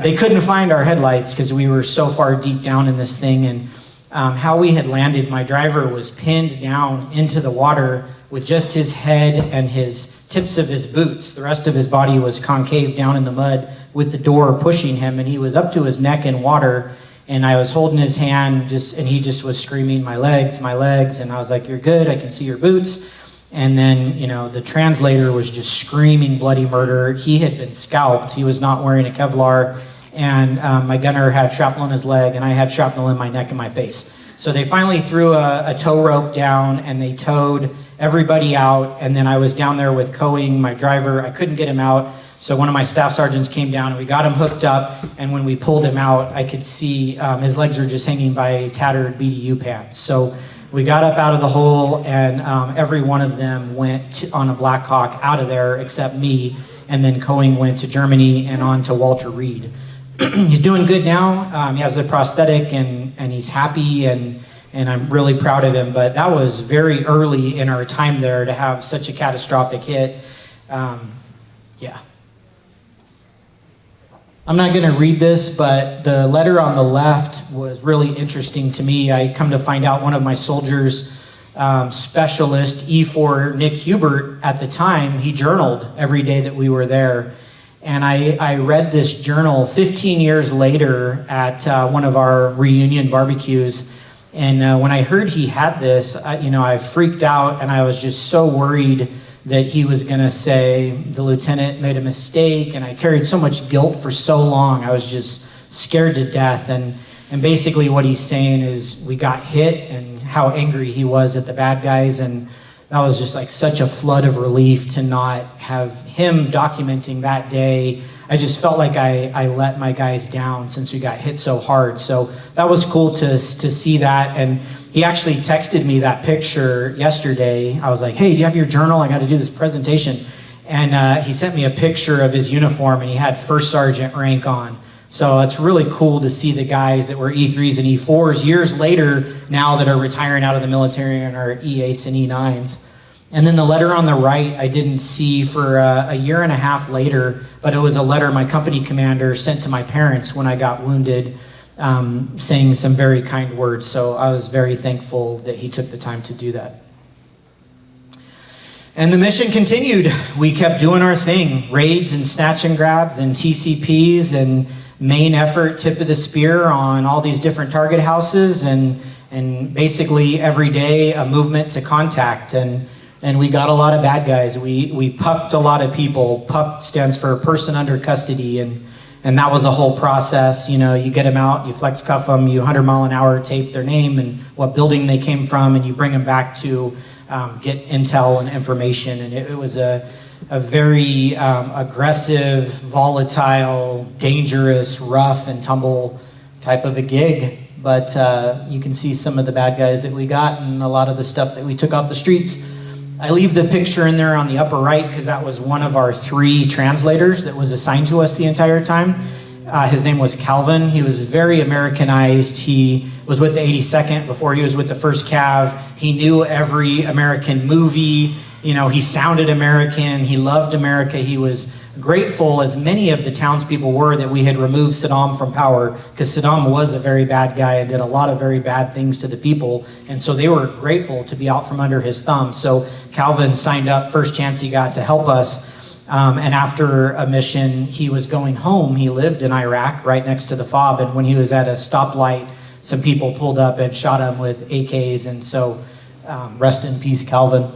They couldn't find our headlights because we were so far deep down in this thing. And how we had landed, my driver was pinned down into the water with just his head and his tips of his boots. The rest of his body was concave down in the mud with the door pushing him, and he was up to his neck in water, and I was holding his hand and he just was screaming, my legs, and I was like, you're good, I can see your boots. And then, the translator was just screaming bloody murder. He had been scalped. He was not wearing a Kevlar, and my gunner had shrapnel in his leg, and I had shrapnel in my neck and my face. So they finally threw a tow rope down, and they towed everybody out, and then I was down there with Coing, my driver. I couldn't get him out, so one of my staff sergeants came down, and we got him hooked up, and when we pulled him out, I could see his legs were just hanging by tattered BDU pants. So we got up out of the hole, and every one of them went on a Black Hawk out of there except me, and then Coing went to Germany and on to Walter Reed. he's doing good now. He has a prosthetic and he's happy and I'm really proud of him. But that was very early in our time there to have such a catastrophic hit. Yeah. I'm not going to read this, but the letter on the left was really interesting to me. I come to find out one of my soldiers, specialist, E4 Nick Hubert, at the time, he journaled every day that we were there. And I read this journal 15 years later at one of our reunion barbecues. And when I heard he had this, I freaked out and I was just so worried that he was going to say the lieutenant made a mistake, and I carried so much guilt for so long. I was just scared to death. And basically what he's saying is we got hit and how angry he was at the bad guys, and that was just like such a flood of relief to not have him documenting that day. I just felt like I let my guys down since we got hit so hard. So that was cool to see that. And he actually texted me that picture yesterday. I was like, hey, do you have your journal? I got to do this presentation. And he sent me a picture of his uniform, and he had first sergeant rank on. So it's really cool to see the guys that were E3s and E4s years later now that are retiring out of the military and are E8s and E9s. And then the letter on the right, I didn't see for a year and a half later, but it was a letter my company commander sent to my parents when I got wounded, saying some very kind words. So I was very thankful that he took the time to do that. And the mission continued. We kept doing our thing, raids and snatch and grabs and TCPs and main effort, tip of the spear on all these different target houses, and basically every day a movement to contact. And we got a lot of bad guys. We pucked a lot of people. Puck stands for person under custody, and that was a whole process. You get them out, you flex cuff them, you 100-mile-an-hour tape their name and what building they came from, and you bring them back to get intel and information. And it was a very aggressive, volatile, dangerous, rough and tumble type of a gig. But you can see some of the bad guys that we got and a lot of the stuff that we took off the streets. I leave the picture in there on the upper right because that was one of our 3 translators that was assigned to us the entire time. His name was Calvin. He was very Americanized. He was with the 82nd before he was with the 1st CAV. He knew every American movie. He sounded American. He loved America. He was grateful, as many of the townspeople were, that we had removed Saddam from power, because Saddam was a very bad guy and did a lot of very bad things to the people. And so they were grateful to be out from under his thumb. So Calvin signed up first chance he got to help us. And after a mission, he was going home. He lived in Iraq right next to the FOB. And when he was at a stoplight, some people pulled up and shot him with AKs. And so rest in peace, Calvin.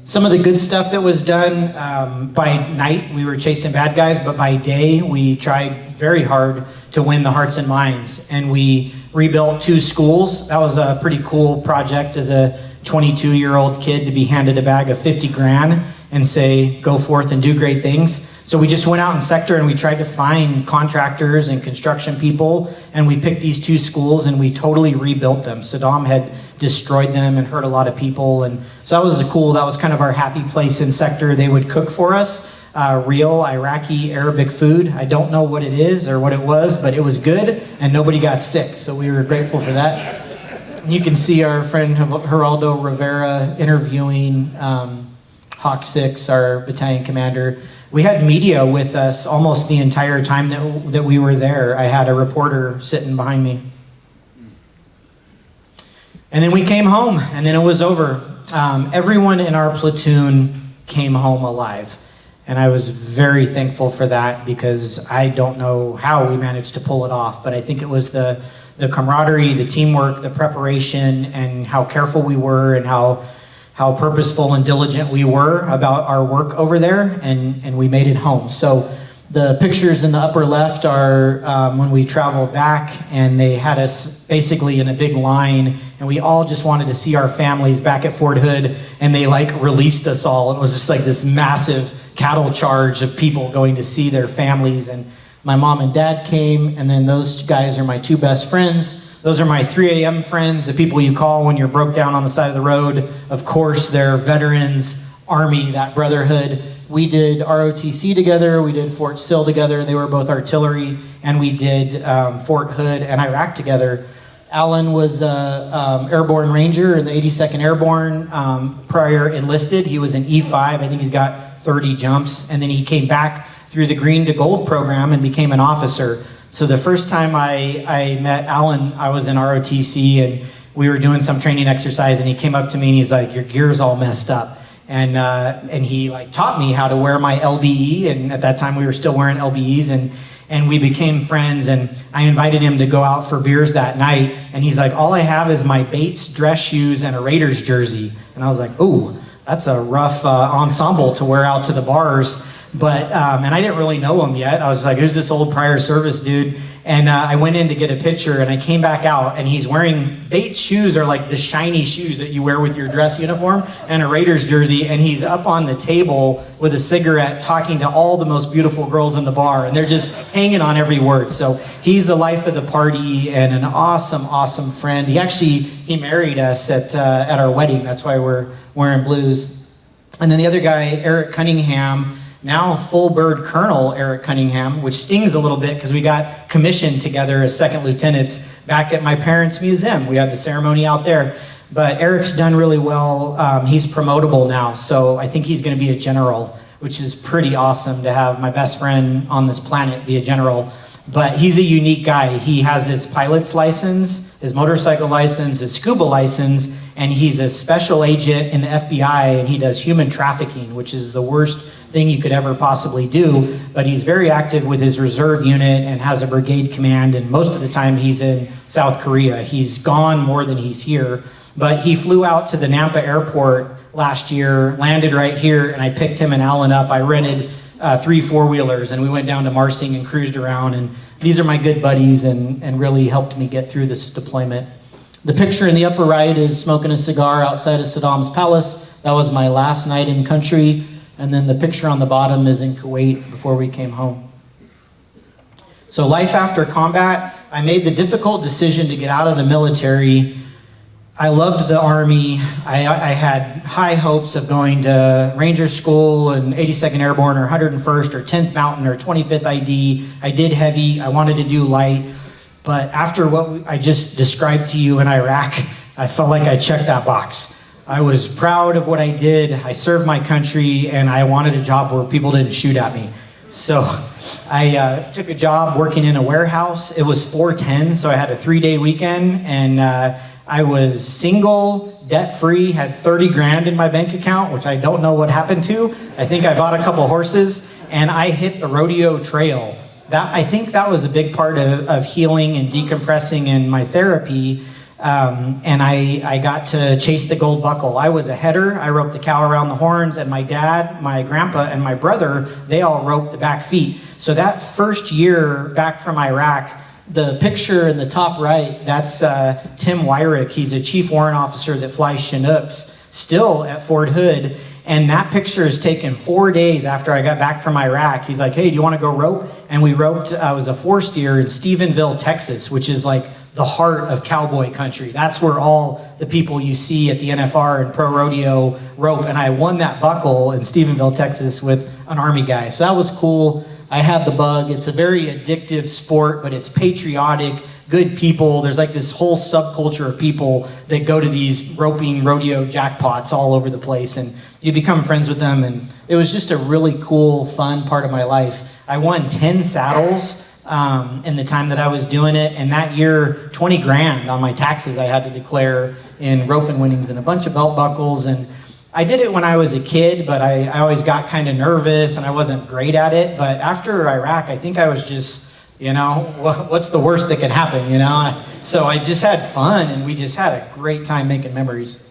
Some of the good stuff that was done, by night we were chasing bad guys, but by day we tried very hard to win the hearts and minds. And we rebuilt 2 schools. That was a pretty cool project as a 22-year-old kid to be handed a bag of 50 grand and say, go forth and do great things. So we just went out in sector and we tried to find contractors and construction people, and we picked these 2 schools and we totally rebuilt them. Saddam had destroyed them and hurt a lot of people, and so that was cool. That was kind of our happy place in sector. They would cook for us, real Iraqi Arabic food. I don't know what it is or what it was, but it was good and nobody got sick, so we were grateful for that. You can see our friend Geraldo Rivera interviewing Hawk 6, our battalion commander. We had media with us almost the entire time that we were there. I had a reporter sitting behind me. And then we came home, and then it was over. Everyone in our platoon came home alive. And I was very thankful for that, because I don't know how we managed to pull it off, but I think it was the camaraderie, the teamwork, the preparation, and how careful we were, and how purposeful and diligent we were about our work over there, and we made it home. So the pictures in the upper left are when we traveled back, and they had us basically in a big line, and we all just wanted to see our families back at Fort Hood, and they released us all. It was just like this massive cattle charge of people going to see their families, and my mom and dad came, and then those guys are my 2 best friends. Those are my 3 a.m. friends, the people you call when you're broke down on the side of the road. Of course, they're veterans, Army, that brotherhood. we did ROTC together, we did Fort Sill together, they were both artillery, and we did Fort Hood and Iraq together. Alan was an airborne ranger in the 82nd Airborne, prior enlisted. He was an E5, I think he's got 30 jumps, and then he came back through the Green to Gold program and became an officer. So the first time I met Alan, I was in ROTC, and we were doing some training exercise, and he came up to me and he's like, "Your gear's all messed up." And he like taught me how to wear my LBE, and at that time we were still wearing LBEs, and we became friends, and I invited him to go out for beers that night, and he's like, "All I have is my Bates dress shoes and a Raiders jersey." And I was like, "Ooh, that's a rough ensemble to wear out to the bars." But, and I didn't really know him yet. I was like, "Who's this old prior service dude?" And I went in to get a picture, and I came back out, and he's wearing, Bates shoes are like the shiny shoes that you wear with your dress uniform, and a Raiders jersey, and he's up on the table with a cigarette talking to all the most beautiful girls in the bar, and they're just hanging on every word. So he's the life of the party and an awesome, awesome friend. He married us at our wedding. That's why we're wearing blues. And then the other guy, Eric Cunningham, now full bird Colonel Eric Cunningham, which stings a little bit because we got commissioned together as second lieutenants back at my parents' museum. We had the ceremony out there. But Eric's done really well. He's promotable now, so I think he's going to be a general, which is pretty awesome to have my best friend on this planet be a general. But he's a unique guy. He has his pilot's license, his motorcycle license, his scuba license, and he's a special agent in the FBI, and he does human trafficking, which is the worst thing you could ever possibly do. But he's very active with his reserve unit and has a brigade command, and most of the time he's in South Korea. He's gone more than he's here. But he flew out to the Nampa airport last year, landed right here, and I picked him and Alan up. I rented 3 4-wheelers, and we went down to Marsing and cruised around, and these are my good buddies and really helped me get through this deployment. The picture in the upper right is smoking a cigar outside of Saddam's palace. That was my last night in country. And then the picture on the bottom is in Kuwait before we came home. So life after combat, I made the difficult decision to get out of the military. I loved the Army. I had high hopes of going to Ranger School and 82nd Airborne or 101st or 10th Mountain or 25th ID. I did heavy. I wanted to do light. But after what I just described to you in Iraq, I felt like I checked that box. I was proud of what I did. I served my country, and I wanted a job where people didn't shoot at me. So I took a job working in a warehouse. It was 410, so I had a 3-day weekend, and I was single, debt-free, had 30 grand in my bank account, which I don't know what happened to. I think I bought a couple horses, and I hit the rodeo trail. I think that was a big part of healing and decompressing in my therapy. And I got to chase the gold buckle. I was a header. I roped the cow around the horns, and my dad, my grandpa, and my brother, they all roped the back feet. So that first year back from Iraq, the picture in the top right, that's Tim Wyrick. He's a chief warrant officer that flies Chinooks, still at Fort Hood. And that picture is taken 4 days after I got back from Iraq. He's like, "Hey, do you want to go rope?" And we roped, it was a 4-steer in Stephenville, Texas, which is like the heart of cowboy country. That's where all the people you see at the NFR and pro rodeo rope. And I won that buckle in Stephenville, Texas with an Army guy. So that was cool. I had the bug. It's a very addictive sport, but it's patriotic, good people. There's like this whole subculture of people that go to these roping rodeo jackpots all over the place, and you become friends with them. And it was just a really cool, fun part of my life. I won 10 saddles in the time that I was doing it, and that year 20 grand on my taxes I had to declare in rope and winnings and a bunch of belt buckles. And I did it when I was a kid, but I always got kind of nervous and I wasn't great at it. But after Iraq, I think I was just, you know, what's the worst that could happen, you know? So I just had fun, and we just had a great time making memories.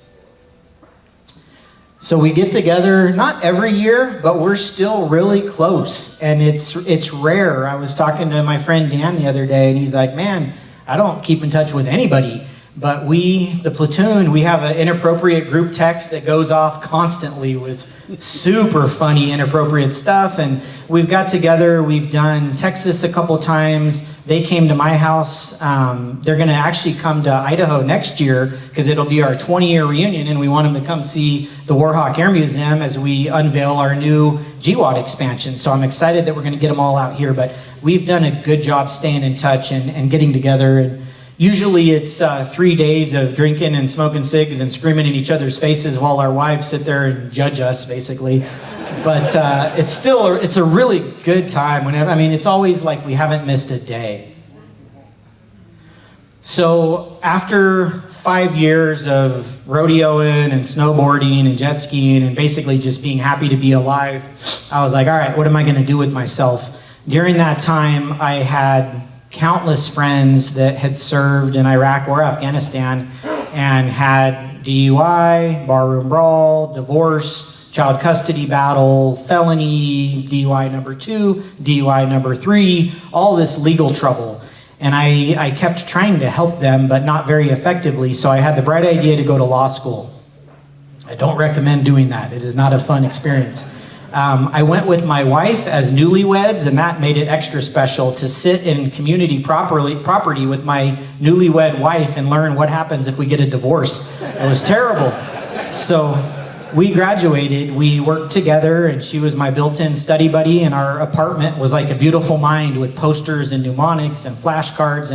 So we get together, not every year, but we're still really close, and it's rare. I was talking to my friend Dan the other day, and he's like, "Man, I don't keep in touch with anybody." but the platoon, we have an inappropriate group text that goes off constantly with super funny, inappropriate stuff. And we've got together, we've done Texas a couple times. They came to my house. They're gonna actually come to Idaho next year because it'll be our 20-year reunion, and we want them to come see the Warhawk Air Museum as we unveil our new GWAT expansion. So I'm excited that we're gonna get them all out here, but we've done a good job staying in touch and getting together. And usually it's 3 days of drinking and smoking cigs and screaming in each other's faces while our wives sit there and judge us, basically. But it's a really good time. It's always like we haven't missed a day. So after 5 years of rodeoing and snowboarding and jet skiing and basically just being happy to be alive, I was like, all right, what am I gonna do with myself? During that time, I had countless friends that had served in Iraq or Afghanistan and had DUI, barroom brawl, divorce, child custody battle, felony, DUI number 2, DUI number 3, all this legal trouble. And I kept trying to help them, but not very effectively, so I had the bright idea to go to law school. I don't recommend doing that. It is not a fun experience. I went with my wife as newlyweds, and that made it extra special to sit in community property with my newlywed wife and learn what happens if we get a divorce. It was terrible. So we graduated, we worked together, and she was my built-in study buddy, and our apartment was like a beautiful mind with posters and mnemonics and flashcards,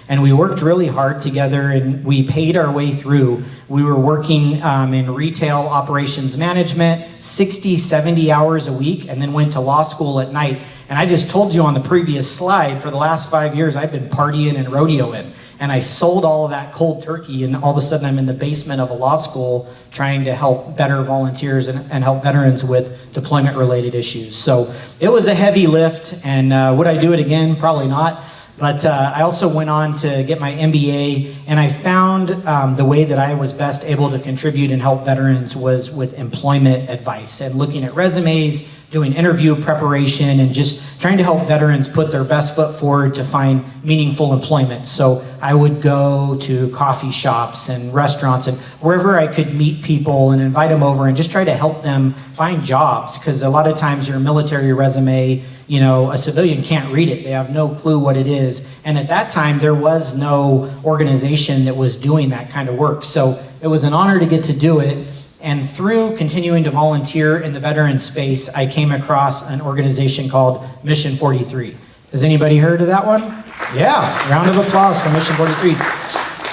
and we worked really hard together, and we paid our way through. We were working in retail operations management, 60, 70 hours a week, and then went to law school at night. And I just told you on the previous slide, for the last 5 years, I've been partying and rodeoing. And I sold all of that cold turkey, and all of a sudden I'm in the basement of a law school trying to help better volunteers and help veterans with deployment-related issues. So it was a heavy lift, and would I do it again? Probably not. But I also went on to get my MBA, and I found the way that I was best able to contribute and help veterans was with employment advice and looking at resumes, doing interview preparation, and just trying to help veterans put their best foot forward to find meaningful employment. So I would go to coffee shops and restaurants and wherever I could meet people and invite them over and just try to help them find jobs, because a lot of times your military resume, you know, a civilian can't read it. They have no clue what it is. And at that time, there was no organization that was doing that kind of work. So it was an honor to get to do it. And through continuing to volunteer in the veteran space, I came across an organization called Mission 43. Has anybody heard of that one? Yeah, round of applause for Mission 43.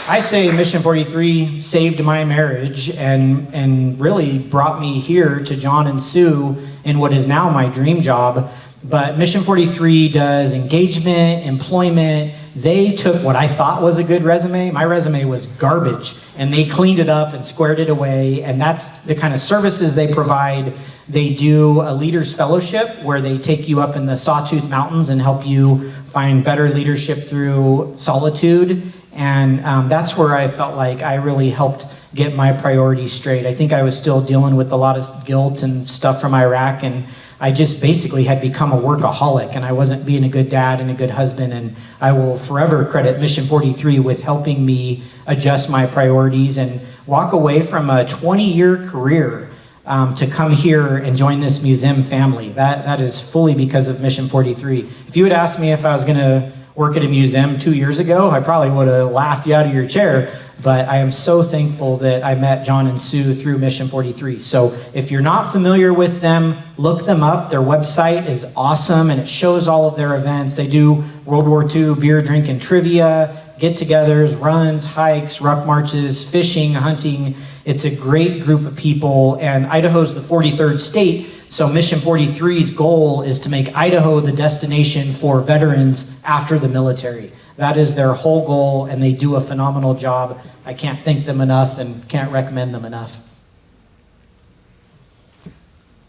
I say Mission 43 saved my marriage and really brought me here to John and Sue in what is now my dream job. But Mission 43 does engagement, employment. They took what I thought was a good resume. My resume was garbage, and they cleaned it up and squared it away, and that's the kind of services they provide. They do a leaders fellowship where they take you up in the Sawtooth Mountains and help you find better leadership through solitude, and that's where I felt like I really helped get my priorities straight. I think I was still dealing with a lot of guilt and stuff from Iraq, and I just basically had become a workaholic, and I wasn't being a good dad and a good husband, and I will forever credit Mission 43 with helping me adjust my priorities and walk away from a 20-year career to come here and join this museum family. That is fully because of Mission 43. If you had asked me if I was gonna work at a museum 2 years ago, I probably would have laughed you out of your chair. But I am so thankful that I met John and Sue through Mission 43. So if you're not familiar with them, look them up. Their website is awesome, and it shows all of their events. They do World War II beer, drink, and trivia, get-togethers, runs, hikes, ruck marches, fishing, hunting. It's a great group of people, and Idaho's the 43rd state, so Mission 43's goal is to make Idaho the destination for veterans after the military. That is their whole goal, and they do a phenomenal job. I can't thank them enough and can't recommend them enough.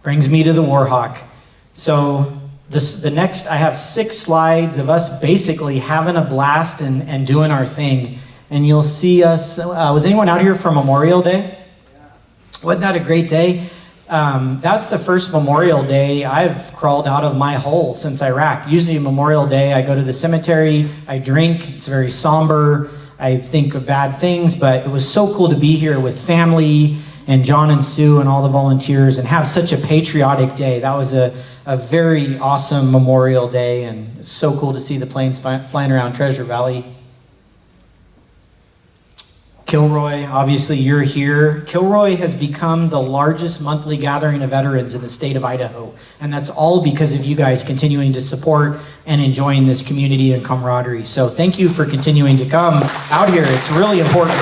Brings me to the Warhawk. So the next, I have 6 slides of us basically having a blast and doing our thing. And you'll see us, was anyone out here for Memorial Day? Wasn't that a great day? That's the first Memorial Day I've crawled out of my hole since Iraq. Usually Memorial Day, I go to the cemetery, I drink, it's very somber. I think of bad things, but it was so cool to be here with family and John and Sue and all the volunteers and have such a patriotic day. That was a very awesome Memorial Day, and it's so cool to see the planes flying around Treasure Valley. Kilroy, obviously you're here. Kilroy has become the largest monthly gathering of veterans in the state of Idaho, and that's all because of you guys continuing to support and enjoying this community and camaraderie. So thank you for continuing to come out here. It's really important.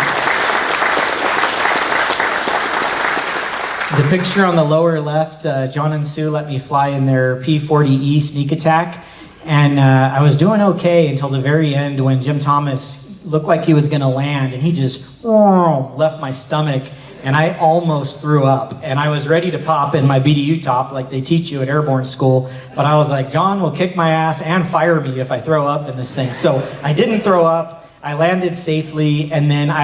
The picture on the lower left, John and Sue let me fly in their P-40E sneak attack, and I was doing okay until the very end when Jim Thomas looked like he was going to land, and he just left my stomach, and I almost threw up. And I was ready to pop in my BDU top like they teach you at airborne school, but I was like, John will kick my ass and fire me if I throw up in this thing. So I didn't throw up. I landed safely, and then I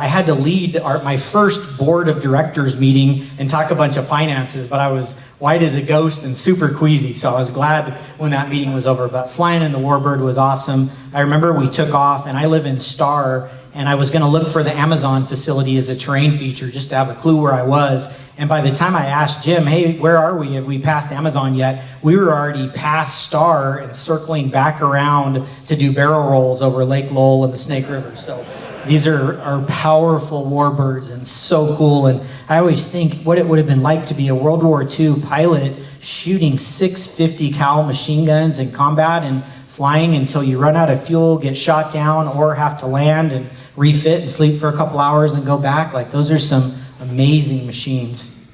had to lead my first board of directors meeting and talk a bunch of finances, but I was white as a ghost and super queasy, so I was glad when that meeting was over. But flying in the Warbird was awesome. I remember we took off, and I live in Star, and I was going to look for the Amazon facility as a terrain feature just to have a clue where I was. And by the time I asked Jim, hey, where are we? Have we passed Amazon yet? We were already past Star and circling back around to do barrel rolls over Lake Lowell and the Snake River. So these are powerful warbirds and so cool. And I always think what it would have been like to be a World War II pilot shooting 650 cal machine guns in combat and flying until you run out of fuel, get shot down, or have to land and refit and sleep for a couple hours and go back. Like, those are some amazing machines.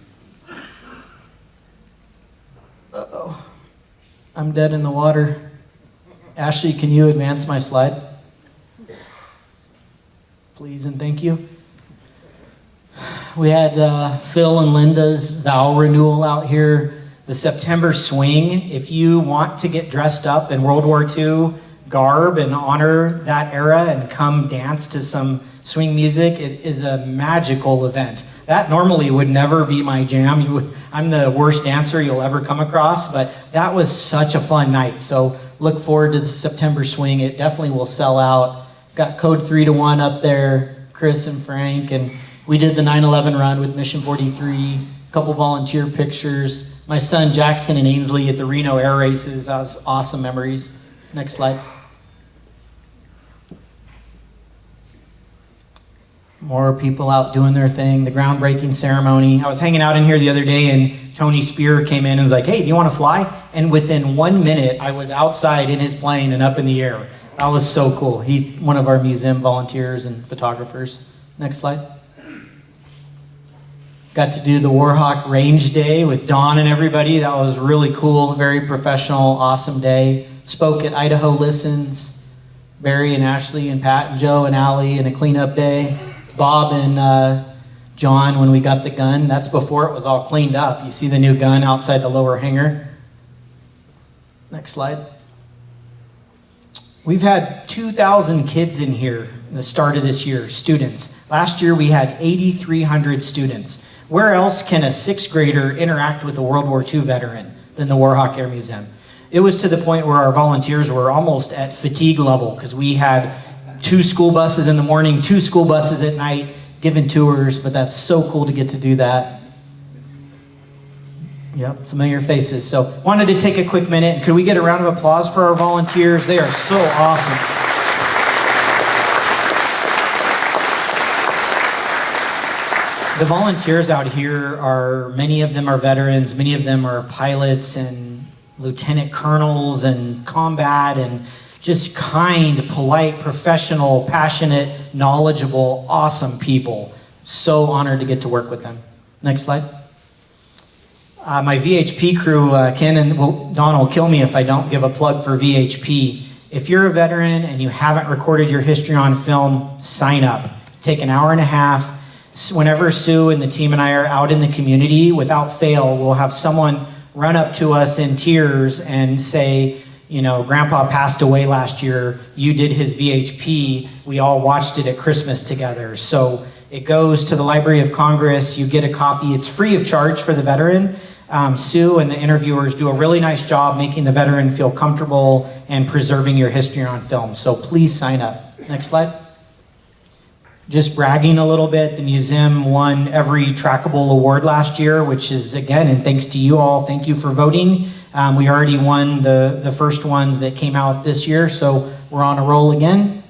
Uh-oh. I'm dead in the water. Ashley, can you advance my slide? Please and thank you. We had Phil and Linda's vow renewal out here. The September swing, if you want to get dressed up in World War II garb and honor that era and come dance to some swing music, it is a magical event. That normally would never be my jam. I'm the worst dancer you'll ever come across, but that was such a fun night. So look forward to the September swing. It definitely will sell out. Got code 3-1 up there, Chris and Frank, and we did the 9/11 run with Mission 43, a couple volunteer pictures. My son Jackson and Ainsley at the Reno Air Races. That was awesome memories. Next slide. More people out doing their thing, the groundbreaking ceremony. I was hanging out in here the other day and Tony Spear came in and was like, hey, do you want to fly? And within 1 minute, I was outside in his plane and up in the air. That was so cool. He's one of our museum volunteers and photographers. Next slide. Got to do the Warhawk Range Day with Don and everybody. That was really cool, very professional, awesome day. Spoke at Idaho Listens, Barry and Ashley and Pat and Joe and Allie, and a cleanup day. Bob and John when we got the gun. That's before it was all cleaned up. You see the new gun outside the lower hangar. Next slide. We've had 2,000 kids in here at the start of this year, students. Last year we had 8,300 students. Where else can a sixth grader interact with a World War II veteran than the Warhawk Air Museum? It was to the point where our volunteers were almost at fatigue level because we had 2 school buses in the morning, 2 school buses at night, giving tours, but that's so cool to get to do that. Yep, familiar faces. So wanted to take a quick minute, and could we get a round of applause for our volunteers? They are so awesome. The volunteers out here many of them are veterans, many of them are pilots and lieutenant colonels and combat and just kind, polite, professional, passionate, knowledgeable, awesome people. So honored to get to work with them. Next slide. My VHP crew, Ken and Don will kill me if I don't give a plug for VHP. If you're a veteran and you haven't recorded your history on film, sign up. Take an hour and a half. Whenever Sue and the team and I are out in the community, without fail, we'll have someone run up to us in tears and say, you know, Grandpa passed away last year, you did his VHP, we all watched it at Christmas together. So it goes to the Library of Congress, you get a copy, it's free of charge for the veteran. Sue and the interviewers do a really nice job making the veteran feel comfortable and preserving your history on film. So please sign up. Next slide. Just bragging a little bit, the museum won every trackable award last year, which is, again, and thanks to you all, thank you for voting. We already won the first ones that came out this year, so we're on a roll again.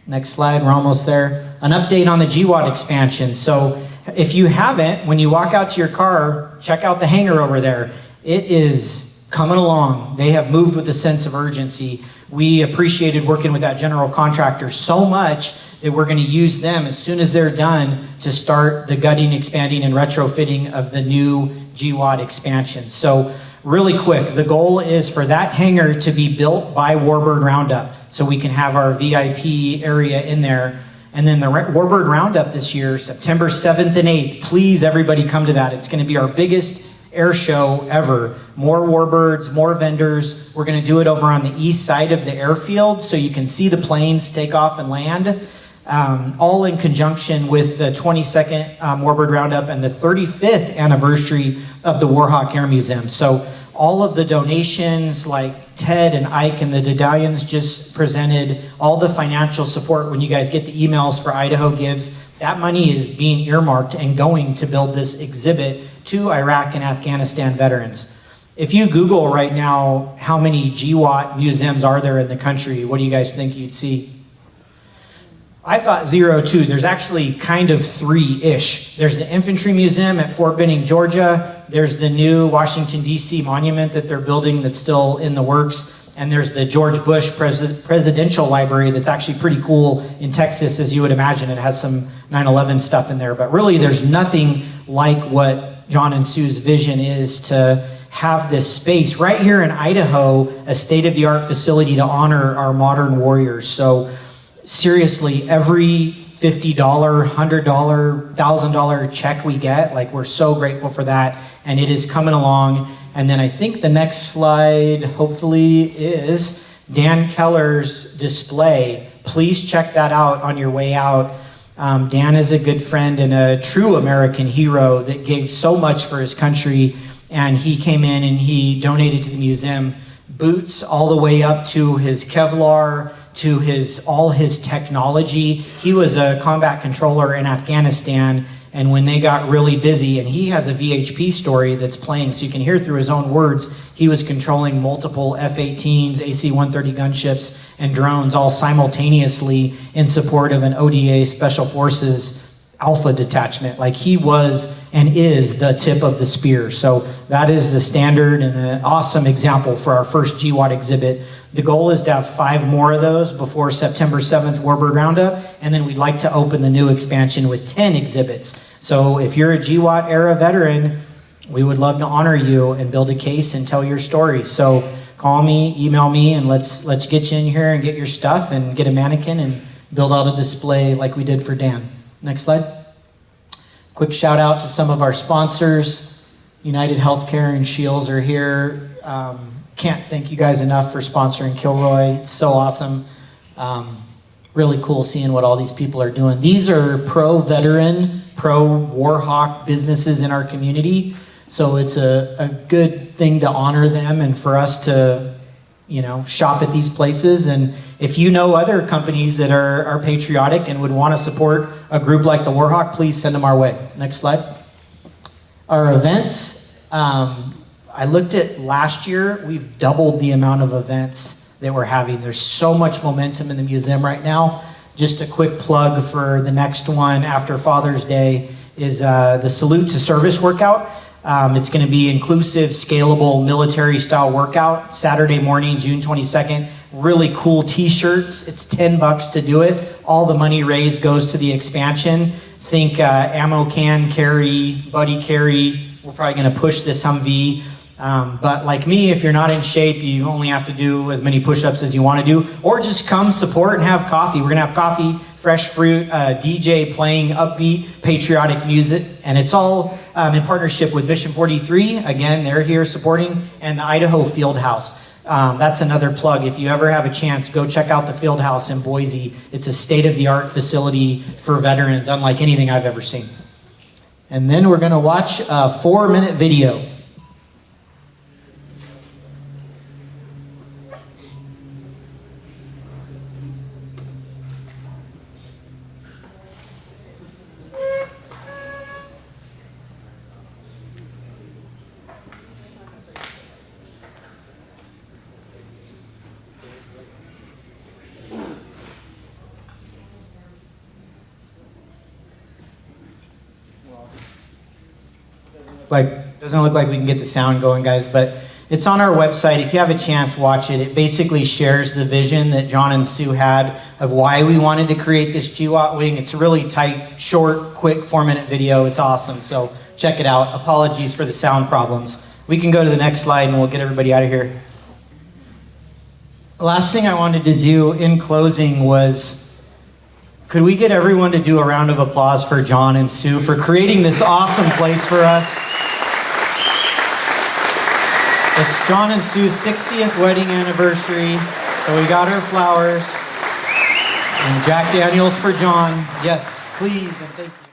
Next slide, we're almost there. An update on the GWAT expansion. So if you haven't, when you walk out to your car, check out the hangar over there. It is coming along. They have moved with a sense of urgency. We appreciated working with that general contractor so much that we're going to use them as soon as they're done to start the gutting, expanding, and retrofitting of the new GWAT expansion. So really quick, the goal is for that hangar to be built by Warbird Roundup so we can have our VIP area in there. And then the Warbird Roundup this year, September 7th and 8th, please everybody come to that. It's going to be our biggest air show ever. More Warbirds, more vendors. We're going to do it over on the east side of the airfield so you can see the planes take off and land. All in conjunction with the 22nd Warbird Roundup and the 35th anniversary of the Warhawk Air Museum. So all of the donations, like Ted and Ike and the Dedalians just presented, all the financial support when you guys get the emails for Idaho Gives, that money is being earmarked and going to build this exhibit to Iraq and Afghanistan veterans. If you Google right now, how many GWAT museums are there in the country, what do you guys think you'd see? I thought 0 too. There's actually kind of 3-ish. There's the Infantry Museum at Fort Benning, Georgia. There's the new Washington, D.C. monument that they're building that's still in the works. And there's the George Bush Presidential Library that's actually pretty cool in Texas, as you would imagine. It has some 9/11 stuff in there. But really, there's nothing like what John and Sue's vision is to have this space right here in Idaho, a state-of-the-art facility to honor our modern warriors. So seriously, every $50, $100, $1,000 check we get, like, we're so grateful for that, and it is coming along. And then I think the next slide, hopefully, is Dan Keller's display. Please check that out on your way out. Dan is a good friend and a true American hero that gave so much for his country, and he came in and he donated to the museum boots all the way up to his Kevlar, to all his technology. He was a combat controller in Afghanistan, and when they got really busy, and he has a VHP story that's playing, so you can hear through his own words, he was controlling multiple F-18s, AC-130 gunships, and drones all simultaneously in support of an ODA Special Forces Alpha detachment. Like, he was and is the tip of the spear. So that is the standard and an awesome example for our first GWAT exhibit. The goal is to have 5 more of those before September 7th Warbird Roundup, and then we'd like to open the new expansion with 10 exhibits. So if you're a GWAT era veteran, we would love to honor you and build a case and tell your story. So call me, email me, and let's get you in here and get your stuff and get a mannequin and build out a display like we did for Dan. Next slide. Quick shout out to some of our sponsors. United Healthcare and Shields are here. Can't thank you guys enough for sponsoring Kilroy. It's so awesome. Really cool seeing what all these people are doing. These are pro-veteran, pro-Warhawk businesses in our community. So it's a good thing to honor them and for us to, you know, shop at these places. And if you know other companies that are patriotic and would want to support a group like the Warhawk, please send them our way. Next slide. Our events, I looked at last year, we've doubled the amount of events that we're having. There's so much momentum in the museum right now. Just a quick plug for the next one after Father's Day is the Salute to Service workout. It's going to be inclusive, scalable, military-style workout, Saturday morning, June 22nd. Really cool t-shirts. It's $10 to do it. All the money raised goes to the expansion. Think ammo can carry, buddy carry. We're probably going to push this Humvee. But like me, if you're not in shape, you only have to do as many push-ups as you want to do, or just come support and have coffee. We're going to have coffee, fresh fruit, DJ playing upbeat, patriotic music, and it's all in partnership with Mission 43. Again, they're here supporting, and the Idaho Field House. That's another plug. If you ever have a chance, go check out the Field House in Boise. It's a state-of-the-art facility for veterans, unlike anything I've ever seen. And then we're going to watch a 4-minute video. look like we can get the sound going, guys, but it's on our website. If you have a chance, watch it. It basically shares the vision that John and Sue had of why we wanted to create this GWAT wing. It's a really tight, short, quick 4-minute video. It's awesome, so check it out. Apologies for the sound problems. We can go to the next slide and we'll get everybody out of here. The last thing I wanted to do in closing was, could we get everyone to do a round of applause for John and Sue for creating this awesome place for us? It's John and Sue's 60th wedding anniversary, so we got her flowers. And Jack Daniels for John. Yes, please, and thank you.